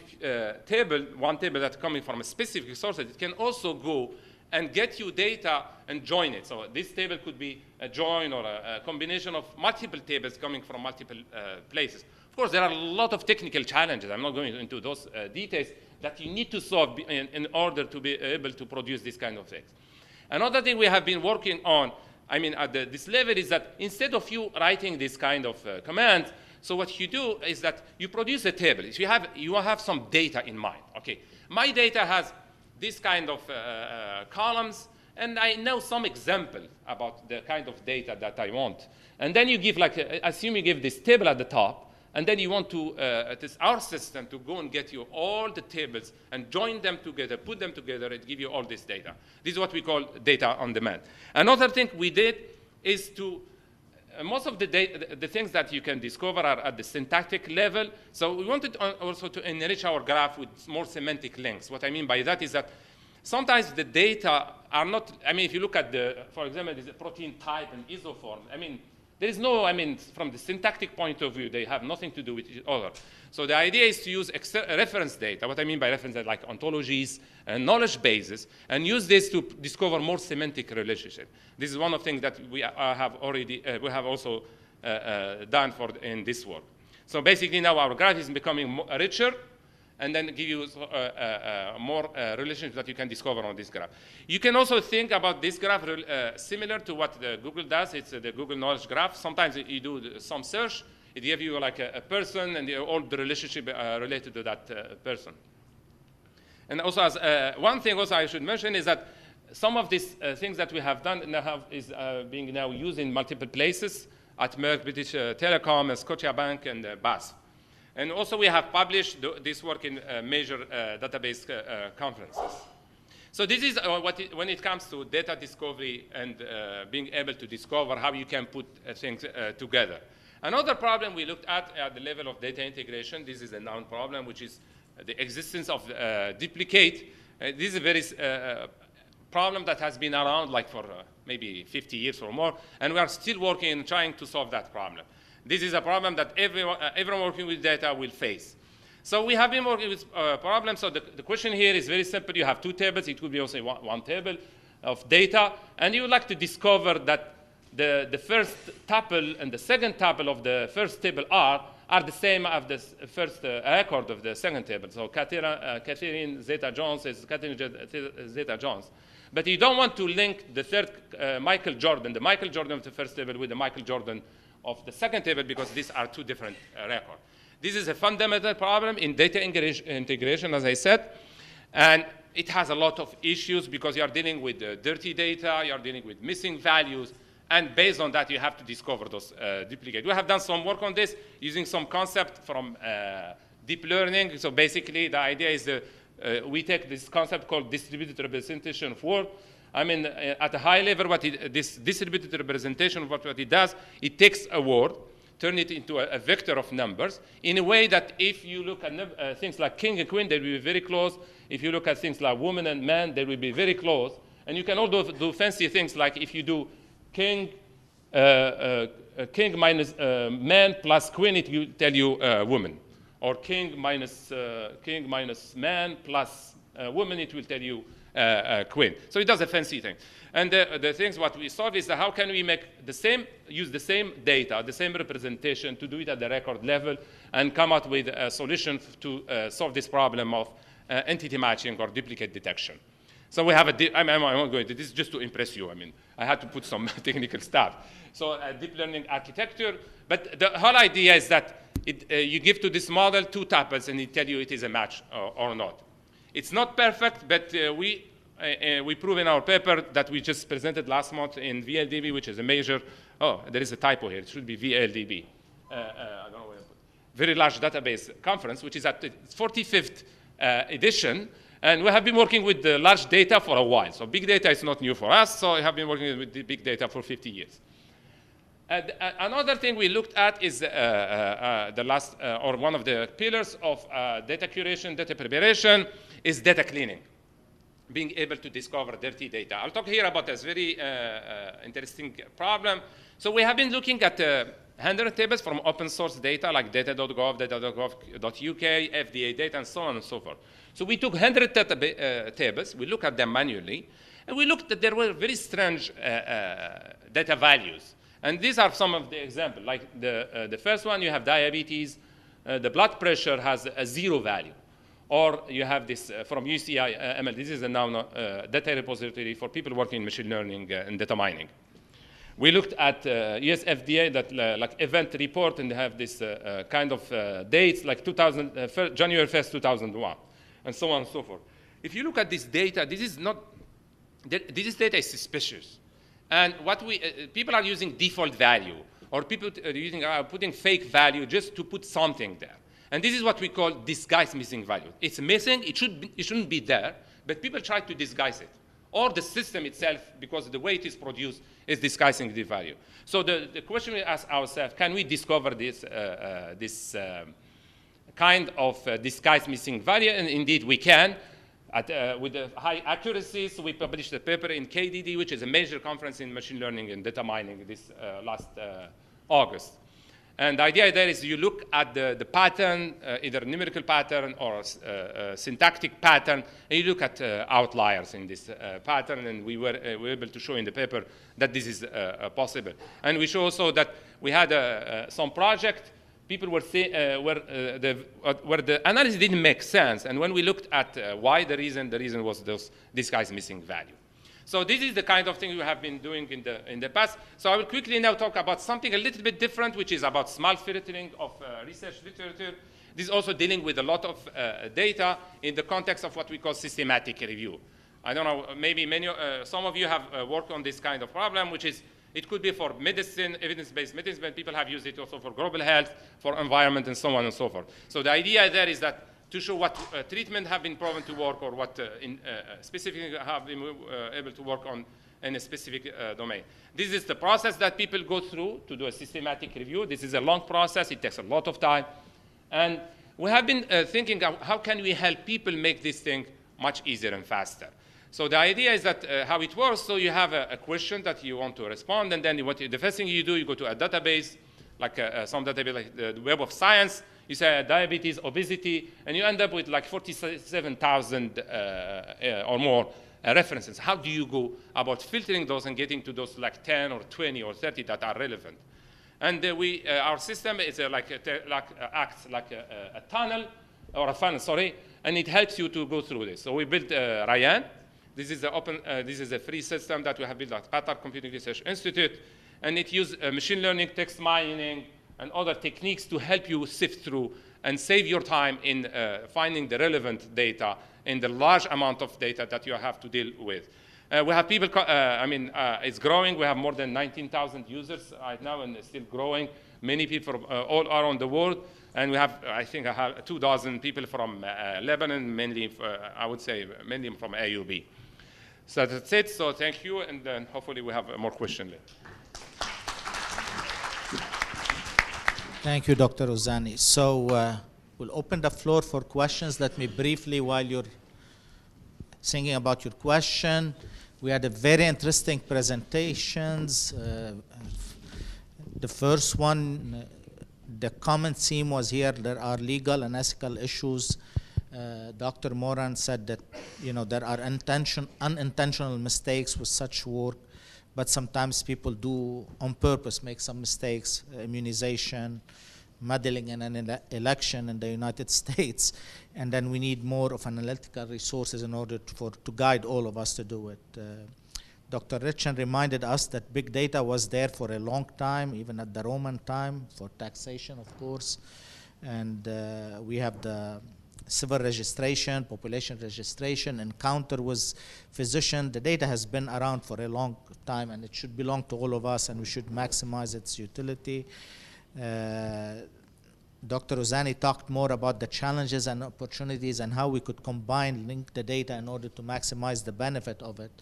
one table that's coming from a specific source. It can also go and get you data and join it. So this table could be a join or a combination of multiple tables coming from multiple places. Of course, there are a lot of technical challenges. I'm not going into those details that you need to solve in order to be able to produce this kind of things. Another thing we have been working on, I mean, at this level, is that instead of you writing this kind of commands, so what you do is that you produce a table. If you have some data in mind. Okay, my data has this kind of columns, and I know some example about the kind of data that I want. And then you give, like, assume you give this table at the top, and then you want to, our system to go and get you all the tables and join them together, put them together, and give you all this data. This is what we call data on demand. Another thing we did is to, most of the things that you can discover are at the syntactic level. So we wanted also to enrich our graph with more semantic links. What I mean by that is that sometimes the data are not, I mean, if you look at for example, the protein type and isoform, I mean, there is no, I mean, from the syntactic point of view, they have nothing to do with each other. So the idea is to use reference data. What I mean by reference data, like ontologies and knowledge bases, and use this to discover more semantic relationship. This is one of the things that we have also done in this work. So basically now our graph is becoming richer, and then give you more relationships that you can discover on this graph. You can also think about this graph similar to what Google does. It's the Google Knowledge Graph. Sometimes you do some search. It gives you like a person and all the relationship related to that person. And also, as one thing also I should mention is that some of these things that we have done is being now used in multiple places at Merck, British Telecom, and Scotiabank, and BASF. And also we have published this work in major database conferences. So this is when it comes to data discovery and being able to discover how you can put things together. Another problem we looked at the level of data integration, this is a known problem, which is the existence of duplicate. This is a very problem that has been around like for maybe 50 years or more, and we are still working and trying to solve that problem. This is a problem that everyone working with data will face. So we have been working with problems. So the question here is very simple. You have two tables. It could be also one table of data. And you would like to discover that the first tuple and the second tuple of the first table are the same as the first record of the second table. So Catherine Zeta-Jones is Catherine Zeta-Jones. But you don't want to link the third Michael Jordan, the Michael Jordan of the first table, with the Michael Jordan of the second table, because these are two different records. This is a fundamental problem in data integration, as I said, and it has a lot of issues because you are dealing with dirty data, you are dealing with missing values, and based on that, you have to discover those duplicates. We have done some work on this using some concept from deep learning. So basically, the idea is we take this concept called distributed representation of work. I mean, at a high level, this distributed representation, what it does, it takes a word, turn it into a vector of numbers in a way that if you look at things like king and queen, they will be very close. If you look at things like woman and man, they will be very close. And you can also do fancy things like if you do king minus man plus queen, it will tell you woman. Or king minus man plus woman, it will tell you queen. So it does a fancy thing. And the things what we solve is how can we make use the same data, the same representation to do it at the record level and come up with a solution to solve this problem of entity matching or duplicate detection. So we have I'm not going to, this is just to impress you. I mean, I had to put some technical stuff. So deep learning architecture, but the whole idea is that you give to this model two tuples and it tells you it is a match or not. It's not perfect, but we prove in our paper that we just presented last month in VLDB, which is a major, there is a typo here. It should be VLDB. I don't know where to put it. Very large database conference, which is at its 45th edition. And we have been working with the large data for a while. So big data is not new for us. So we have been working with the big data for 50 years. Another thing we looked at is the last, or one of the pillars of data curation, data preparation, is data cleaning, being able to discover dirty data. I'll talk here about this very interesting problem. So we have been looking at 100 tables from open source data like data.gov, data.gov.uk, FDA data, and so on and so forth. So we took 100 tables, we looked at them manually, and we looked that there were very strange data values. And these are some of the examples. Like the first one, you have diabetes. The blood pressure has a 0 value. or you have this from UCI ML. This is a now data repository for people working in machine learning and data mining. We looked at US FDA, that like event report, and they have this kind of dates like January 1st, 2001, and so on and so forth. If you look at this data, this data is suspicious. And what people are using default value, or people are putting fake value just to put something there. And this is what we call disguised missing value. It's missing, it shouldn't be there, but people try to disguise it. Or the system itself, because the way it is produced, is disguising the value. So the question we ask ourselves, can we discover this, kind of disguised missing value? And indeed we can. With the high accuracies, we published a paper in KDD, which is a major conference in machine learning and data mining this last August. And the idea there is you look at the pattern, either a numerical pattern or a syntactic pattern, and you look at outliers in this pattern, and we were able to show in the paper that this is possible. And we show also that we had some project, people were where the analysis didn't make sense, and when we looked at why the reason was those disguised missing value. So this is the kind of thing we have been doing in the past. So I will quickly now talk about something a little bit different, which is about smart filtering of research literature. This is also dealing with a lot of data in the context of what we call systematic review. I don't know, maybe some of you have worked on this kind of problem, which is, it could be for medicine, evidence-based medicine, but people have used it also for global health, for environment, and so on and so forth. So the idea there is that to show what treatment have been proven to work, or what specifically have been able to work on in a specific domain. This is the process that people go through to do a systematic review. This is a long process. It takes a lot of time. And we have been thinking of how can we help people make this thing much easier and faster. So the idea is that how it works, so you have a question that you want to respond, and then the first thing you do, you go to a database, like some database like the Web of Science. You say diabetes, obesity, and you end up with like 47,000 or more references. How do you go about filtering those and getting to those like 10 or 20 or 30 that are relevant? And our system is acts like a tunnel, or a funnel, sorry, and it helps you to go through this. So we built Ryan. This is this is a free system that we have built at Qatar Computing Research Institute, and it uses machine learning, text mining, and other techniques to help you sift through and save your time in finding the relevant data in the large amount of data that you have to deal with. We have people, it's growing. We have more than 19,000 users right now, and it's still growing. Many people from all around the world. And we have, I think, 2,000 people from Lebanon, mainly, I would say, mainly from AUB. So that's it. So thank you, and then hopefully we have more questions later. Thank you, Dr. Ouzani. So we'll open the floor for questions. Let me briefly, while you're thinking about your question, we had a very interesting presentations. The first one, the common theme was here, there are legal and ethical issues. Dr. Moran said that, there are unintentional mistakes with such work, but sometimes people do on purpose make some mistakes, immunization, meddling in an election in the United States, and then we need more of analytical resources in order to guide all of us to do it. Dr. Richan reminded us that big data was there for a long time, even at the Roman time, for taxation, of course, and we have the civil registration, population registration, encounter with physician. The data has been around for a long time, and it should belong to all of us, and we should maximize its utility. Dr. Ouzani talked more about the challenges and opportunities and how we could link the data in order to maximize the benefit of it,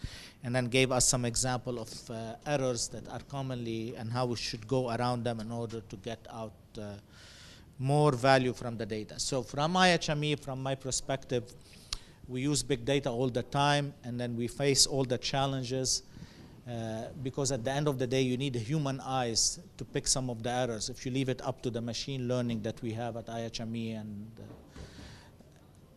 and then gave us some example of errors that are commonly and how we should go around them in order to get out more value from the data. So from IHME, from my perspective, we use big data all the time, and then we face all the challenges because at the end of the day, you need human eyes to pick some of the errors. If you leave it up to the machine learning that we have at IHME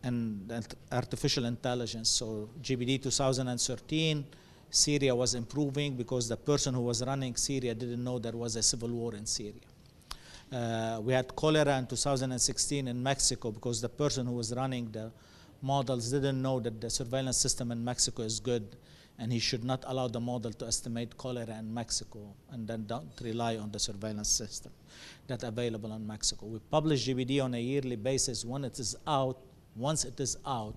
and artificial intelligence. So GBD 2013, Syria was improving because the person who was running Syria didn't know there was a civil war in Syria. We had cholera in 2016 in Mexico because the person who was running the models didn't know that the surveillance system in Mexico is good, and he should not allow the model to estimate cholera in Mexico and then don't rely on the surveillance system that's available in Mexico. We publish GBD on a yearly basis. When it is out, once it is out,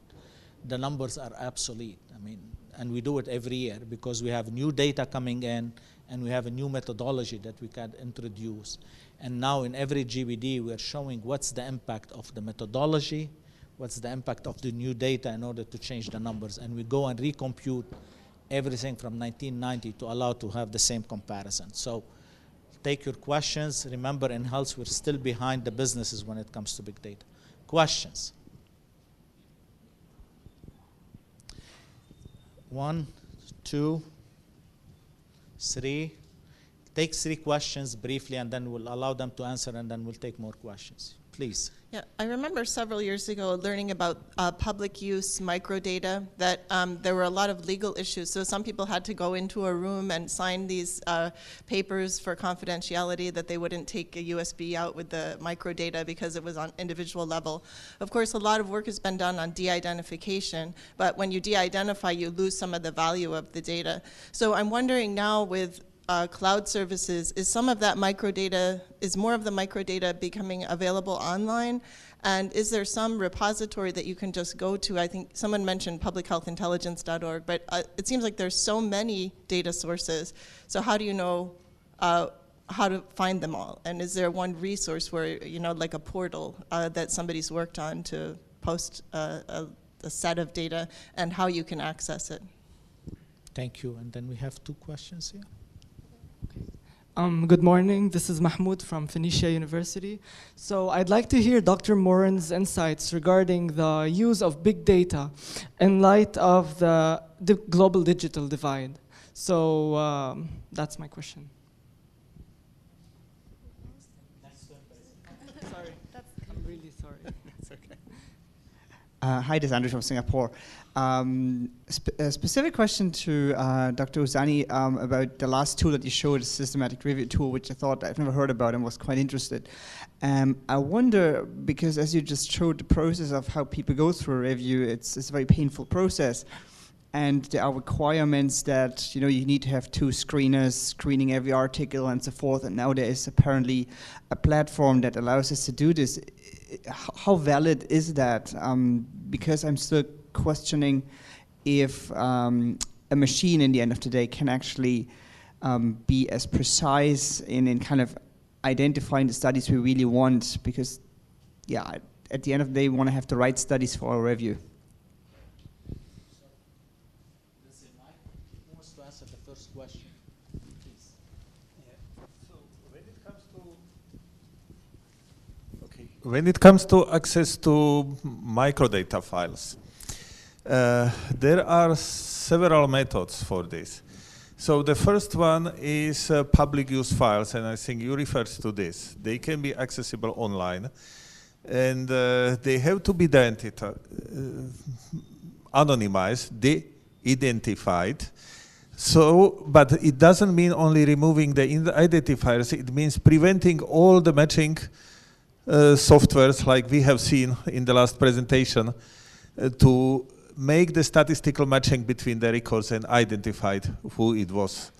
the numbers are obsolete. I mean, and we do it every year because we have new data coming in and we have a new methodology that we can introduce. And now in every GBD, we're showing what's the impact of the methodology, what's the impact of the new data in order to change the numbers. And we go and recompute everything from 1990 to allow to have the same comparison. So take your questions. Remember, in health, we're still behind the businesses when it comes to big data. Questions? 1, 2, 3. Take 3 questions briefly, and then we'll allow them to answer, and then we'll take more questions. Please. Yeah, I remember several years ago learning about public use microdata, that there were a lot of legal issues. So some people had to go into a room and sign these papers for confidentiality that they wouldn't take a USB out with the microdata because it was on individual level. Of course, a lot of work has been done on de-identification, but when you de-identify, you lose some of the value of the data. So I'm wondering now with cloud services, is some of that microdata, is more of the microdata becoming available online? And is there some repository that you can just go to? I think someone mentioned publichealthintelligence.org, but it seems like there's so many data sources. So how do you know how to find them all? And is there one resource where, you know, like a portal that somebody's worked on to post a set of data and how you can access it? Thank you. And then we have 2 questions here. Good morning. This is Mahmoud from Phoenicia University. So I'd like to hear Dr. Morin's insights regarding the use of big data in light of the global digital divide. So that's my question. Sorry, I'm really sorry. That's okay. Hi, this is Andrew from Singapore. A specific question to Dr. Ouzani about the last tool that you showed, the systematic review tool, which I thought I've never heard about and was quite interested. I wonder, because as you just showed the process of how people go through a review, it's a very painful process. And there are requirements that, you know, you need to have 2 screeners screening every article and so forth. And now there is apparently a platform that allows us to do this. How valid is that? Because I'm still questioning if a machine in the end of the day can actually be as precise in kind of identifying the studies we really want, because yeah, at the end of the day we want to have the right studies for our review. Who wants to answer the first question? Please. So when it comes to access to microdata files, there are several methods for this. So the first one is public use files, and I think you referred to this. They can be accessible online, and they have to be anonymized, de-identified. So, but it doesn't mean only removing the identifiers, it means preventing all the matching softwares like we have seen in the last presentation to make the statistical matching between the records and identified who it was,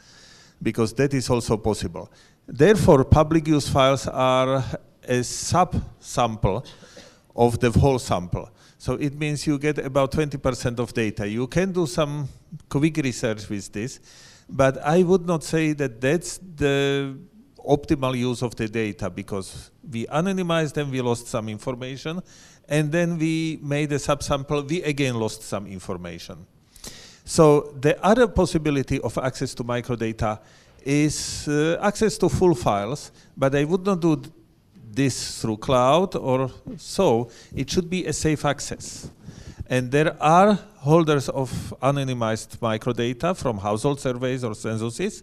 because that is also possible. Therefore, public use files are a sub-sample of the whole sample. So it means you get about 20% of data. You can do some quick research with this, but I would not say that that's the optimal use of the data, because we anonymized them, we lost some information, and then we made a subsample, we again lost some information. So the other possibility of access to microdata is access to full files, but I would not do this through cloud or so. It should be a safe access. And there are holders of anonymized microdata from household surveys or censuses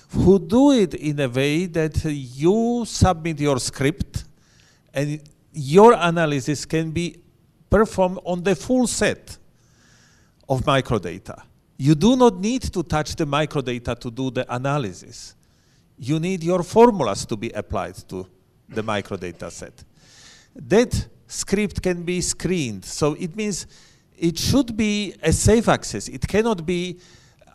who do it in a way that you submit your script and your analysis can be performed on the full set of microdata. You do not need to touch the microdata to do the analysis. You need your formulas to be applied to the microdata set. That script can be screened, so it means it should be a safe access. It cannot be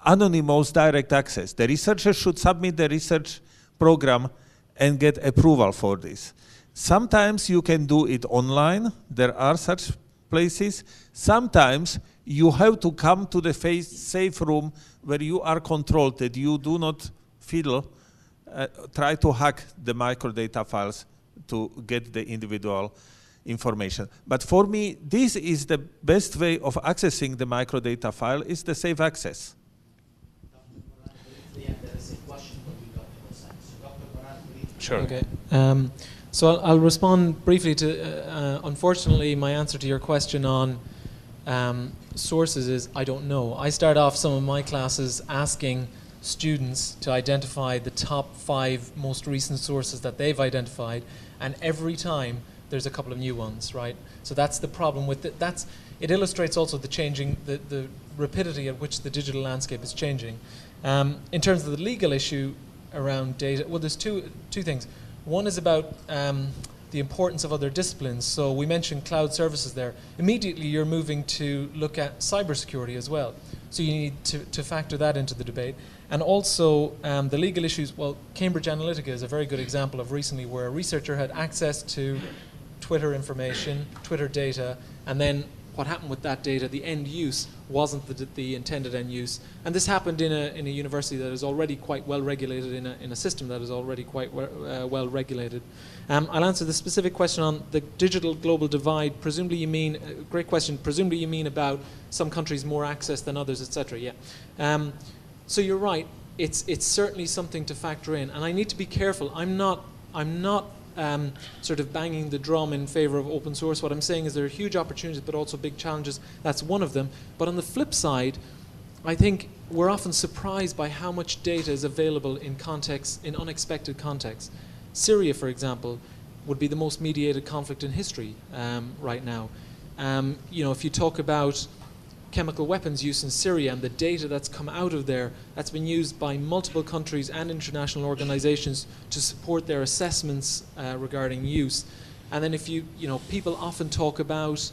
anonymous direct access. The researcher should submit the research program and get approval for this. Sometimes you can do it online. There are such places. Sometimes you have to come to the safe room where you are controlled, that you do not try to hack the microdata files to get the individual information. But for me, this is the best way of accessing the microdata file, is the safe access. Sure. Okay. So I'll respond briefly to, unfortunately, my answer to your question on sources is I don't know. I start off some of my classes asking students to identify the top 5 most recent sources that they've identified, and every time there's a couple of new ones, right? So that's the problem with it. It illustrates also the rapidity at which the digital landscape is changing. In terms of the legal issue around data, well, there's two things. One is about the importance of other disciplines. So we mentioned cloud services there. Immediately you're moving to look at cybersecurity as well. So you need to factor that into the debate. And also the legal issues, well, Cambridge Analytica is a very good example of recently where a researcher had access to Twitter information, Twitter data, and then what happened with that data, the end use wasn't the intended end use. And this happened in a university that is already quite well regulated, in a system that is already quite well regulated. I'll answer the specific question on the digital global divide. Presumably you mean, great question, presumably you mean about some countries more access than others, etc. Yeah. So you're right, it's certainly something to factor in. And I need to be careful. I'm not sort of banging the drum in favor of open source. What I'm saying is there are huge opportunities but also big challenges. That's one of them. But on the flip side, I think we're often surprised by how much data is available in unexpected contexts. Syria, for example, would be the most mediated conflict in history right now. If you talk about chemical weapons use in Syria and the data that's come out of there, that's been used by multiple countries and international organizations to support their assessments regarding use. And then people often talk about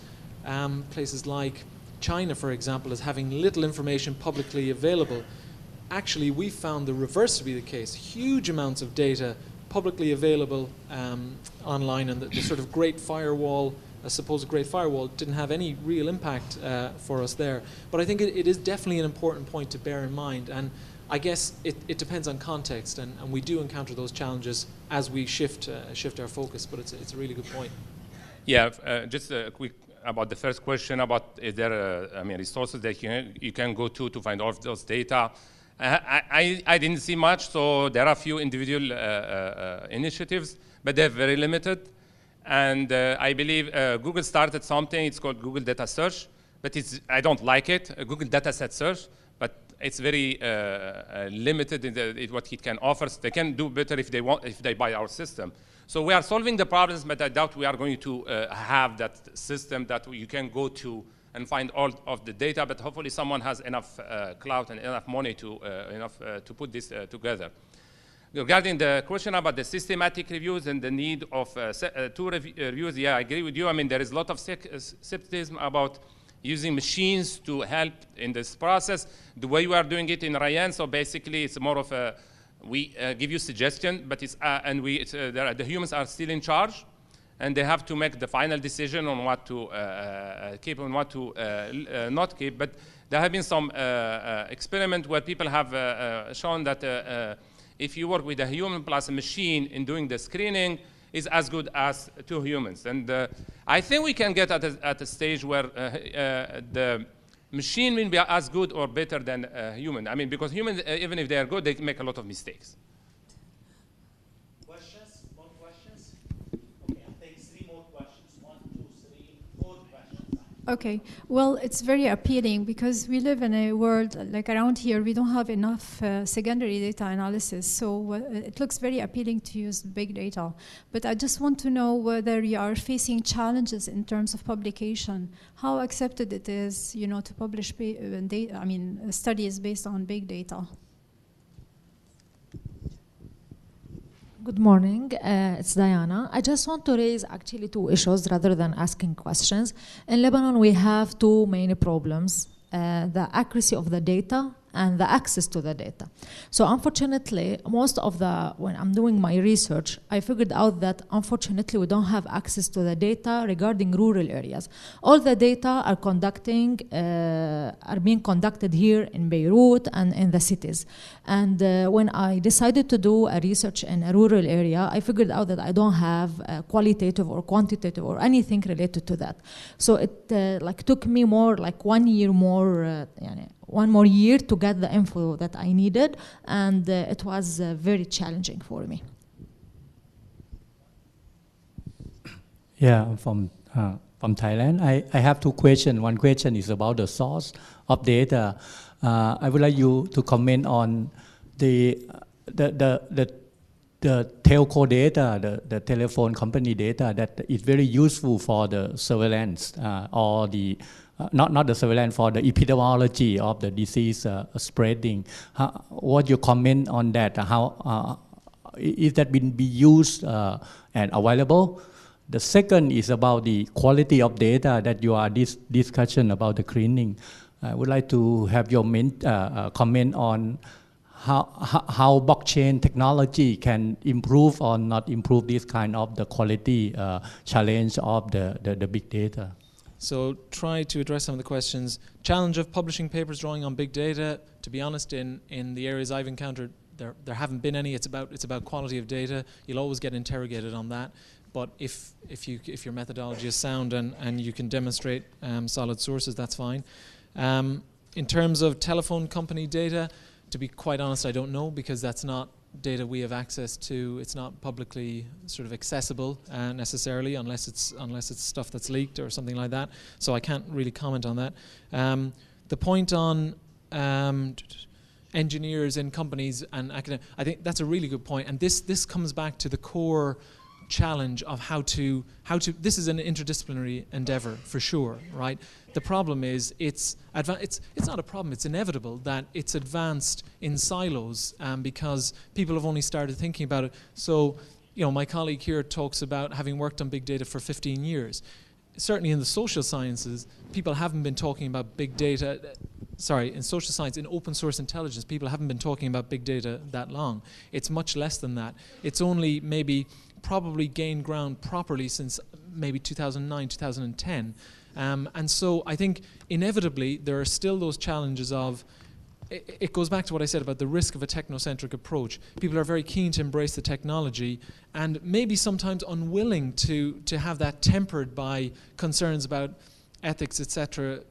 places like China, for example, as having little information publicly available. Actually, we found the reverse to be the case. Huge amounts of data publicly available online, and the sort of Great Firewall, a supposed Great Firewall, didn't have any real impact for us there. But I think it is definitely an important point to bear in mind. And I guess it depends on context, and we do encounter those challenges as we shift our focus. But it's a really good point. Yeah, just a quick about the first question about is there resources that you can go to find all of those data. I didn't see much, so there are a few individual initiatives, but they're very limited. And I believe Google started something, it's called Google Data Search, but I don't like it, Google Dataset Search, but it's very limited in what it can offer. They can do better if they buy our system. So we are solving the problems, but I doubt we are going to have that system that you can go to and find all of the data, but hopefully someone has enough clout and enough money to put this together. Regarding the question about the systematic reviews and the need of two reviews, yeah, I agree with you. I mean, there is a lot of skepticism about using machines to help in this process. The way we are doing it in Rayan, so basically it's more of a, we give you suggestion, but the humans are still in charge, and they have to make the final decision on what to keep and what to not keep. But there have been some experiments where people have shown that if you work with a human plus a machine in doing the screening, is as good as 2 humans. And I think we can get at a stage where the machine will be as good or better than a human. I mean, because humans, even if they are good, they make a lot of mistakes. Questions? More questions? Okay, I'll take 3 more questions. 1, 2, 3, 4 questions. Okay, well, it's very appealing because we live in a world, like around here, we don't have enough secondary data analysis, so it looks very appealing to use big data. But I just want to know whether you are facing challenges in terms of publication. How accepted it is, to publish studies based on big data? Good morning, it's Diana. I just want to raise actually two issues rather than asking questions. In Lebanon, we have two main problems, the accuracy of the data and the access to the data. So unfortunately, when I'm doing my research, I figured out that unfortunately we don't have access to the data regarding rural areas. All the data are being conducted here in Beirut and in the cities. And when I decided to do a research in a rural area, I figured out that I don't have qualitative or quantitative or anything related to that. So it took me more like 1 year more, one more year to get the info that I needed, and it was very challenging for me. Yeah, I'm from Thailand. I have two questions. One question is about the source of data. I would like you to comment on the telco data, the telephone company data that is very useful for the surveillance or the not the surveillance, for the epidemiology of the disease spreading. What your comment on that? How is that been be used and available? The second is about the quality of data that you are discussion about the cleaning. I would like to have your comment on how blockchain technology can improve or not improve this kind of the quality challenge of the big data. So try to address some of the questions. Challenge of publishing papers drawing on big data. To be honest, in the areas I've encountered, there haven't been any. It's about quality of data. You'll always get interrogated on that. But if your methodology is sound and you can demonstrate solid sources, that's fine. In terms of telephone company data, to be quite honest, I don't know, because that's not data we have access to. It's not publicly sort of accessible necessarily, unless it's stuff that's leaked or something like that. So I can't really comment on that. The point on engineers in companies and academic, I think that's a really good point. And this comes back to the core challenge of how to this is an interdisciplinary endeavor for sure, right? The problem is it's not a problem, it's inevitable that it's advanced in silos because people have only started thinking about it. So, my colleague here talks about having worked on big data for 15 years. Certainly in the social sciences, people haven't been talking about big data. In social science, in open source intelligence, people haven't been talking about big data that long. It's much less than that. It's only probably gained ground properly since maybe 2009, 2010. And so I think inevitably there are still those challenges of, it goes back to what I said about the risk of a technocentric approach. People are very keen to embrace the technology and maybe sometimes unwilling to have that tempered by concerns about ethics, etc.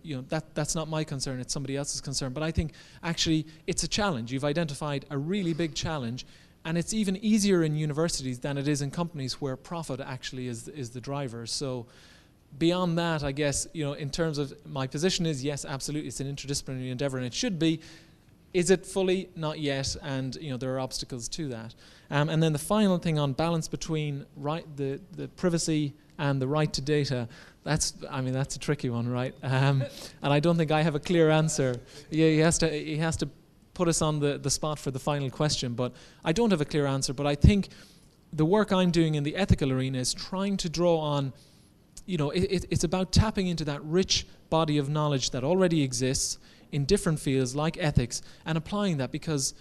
That's not my concern, it's somebody else's concern. But I think actually it's a challenge. You've identified a really big challenge. And it's even easier in universities than it is in companies where profit actually is the driver. So beyond that, I guess, in terms of my position is, yes, absolutely, it's an interdisciplinary endeavor and it should be. Is it fully? Not yet, and there are obstacles to that. And then the final thing on balance between the privacy and the right to data, that's a tricky one, right? And I don't think I have a clear answer. Yeah, he has to put us on the spot for the final question, but I don't have a clear answer. But I think the work I'm doing in the ethical arena is trying to draw on, it's about tapping into that rich body of knowledge that already exists in different fields like ethics and applying that, because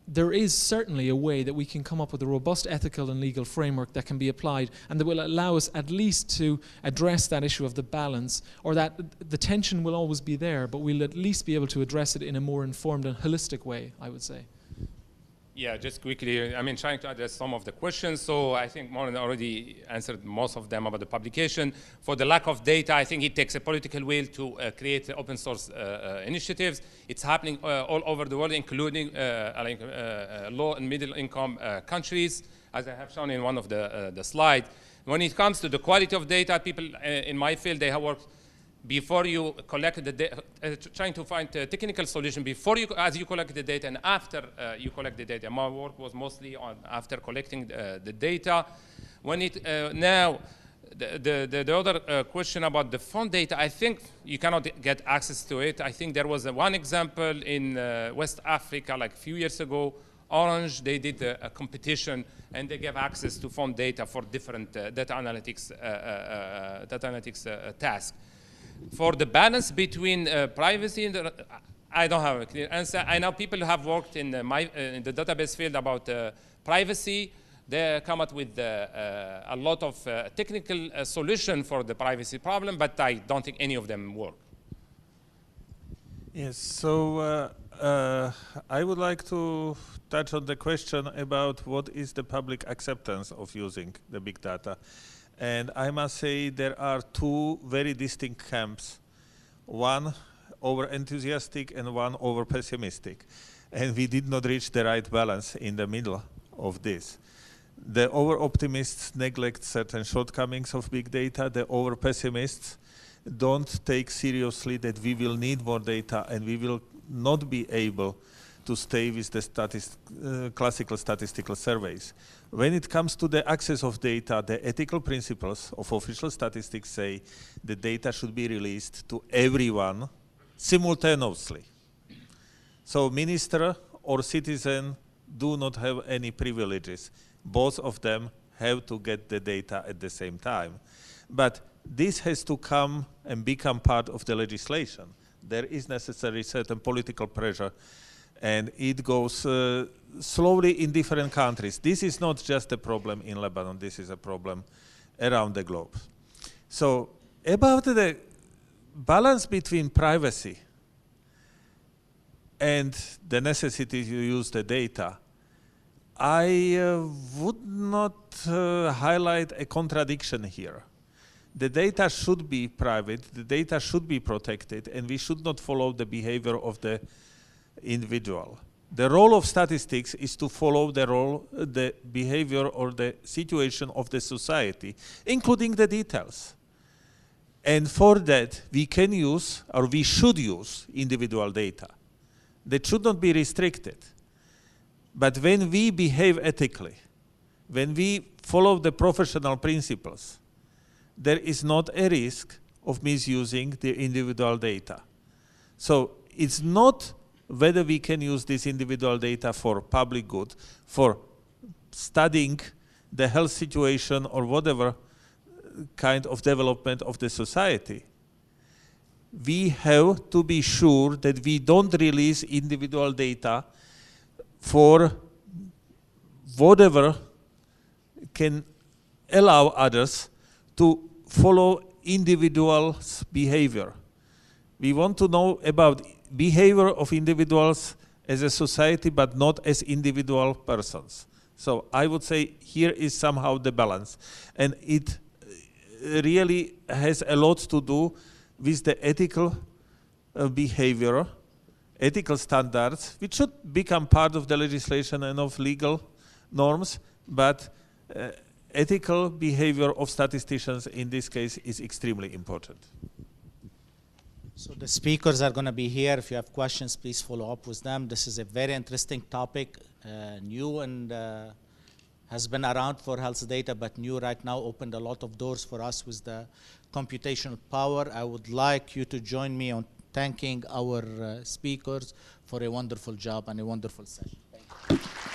there is certainly a way that we can come up with a robust ethical and legal framework that can be applied and that will allow us at least to address that issue of the balance, or that the tension will always be there, but we'll at least be able to address it in a more informed and holistic way, I would say. Yeah, just quickly, trying to address some of the questions. So I think Moran already answered most of them about the publication. For the lack of data, I think it takes a political will to create open source initiatives. It's happening all over the world, including low and middle income countries, as I have shown in one of the slides. When it comes to the quality of data, people in my field, they have worked before you collect the data, trying to find a technical solution as you collect the data and after you collect the data. My work was mostly on after collecting the data. When now, the other question about the phone data, I think you cannot get access to it. I think there was one example in West Africa like a few years ago Orange, they did a competition, and they gave access to phone data for different data analytics tasks. For the balance between privacy and I don't have a clear answer. I know people have worked in the database field about privacy. They come up with a lot of technical solution for the privacy problem, but I don't think any of them work. Yes, so I would like to touch on the question about what is the public acceptance of using the big data. And I must say there are two very distinct camps, one over-enthusiastic and one over-pessimistic. And we did not reach the right balance in the middle of this. The over-optimists neglect certain shortcomings of big data. The over-pessimists don't take seriously that we will need more data and we will not be able to stay with the classical statistical surveys. When it comes to the access of data, the ethical principles of official statistics say the data should be released to everyone simultaneously. So minister or citizen do not have any privileges. Both of them have to get the data at the same time. But this has to come and become part of the legislation. There is necessary certain political pressure, and it goes slowly in different countries. This is not just a problem in Lebanon, this is a problem around the globe. So about the balance between privacy and the necessity to use the data, I would not highlight a contradiction here. The data should be private, the data should be protected, and we should not follow the behavior of the individual. The role of statistics is to follow the behavior or the situation of the society, including the details. And for that, we can use, or we should use, individual data. That should not be restricted. But when we behave ethically, when we follow the professional principles, there is not a risk of misusing the individual data. So it's not whether we can use this individual data for public good, for studying the health situation or whatever kind of development of the society. We have to be sure that we don't release individual data for whatever can allow others to follow individuals' behavior. We want to know about behavior of individuals as a society, but not as individual persons. So I would say here is somehow the balance. And it really has a lot to do with the ethical behavior, ethical standards, which should become part of the legislation and of legal norms, but ethical behavior of statisticians in this case is extremely important. So the speakers are going to be here. If you have questions, please follow up with them. This is a very interesting topic, new and has been around for health data, but new right now, opened a lot of doors for us with the computational power. I would like you to join me on thanking our speakers for a wonderful job and a wonderful session. Thank you.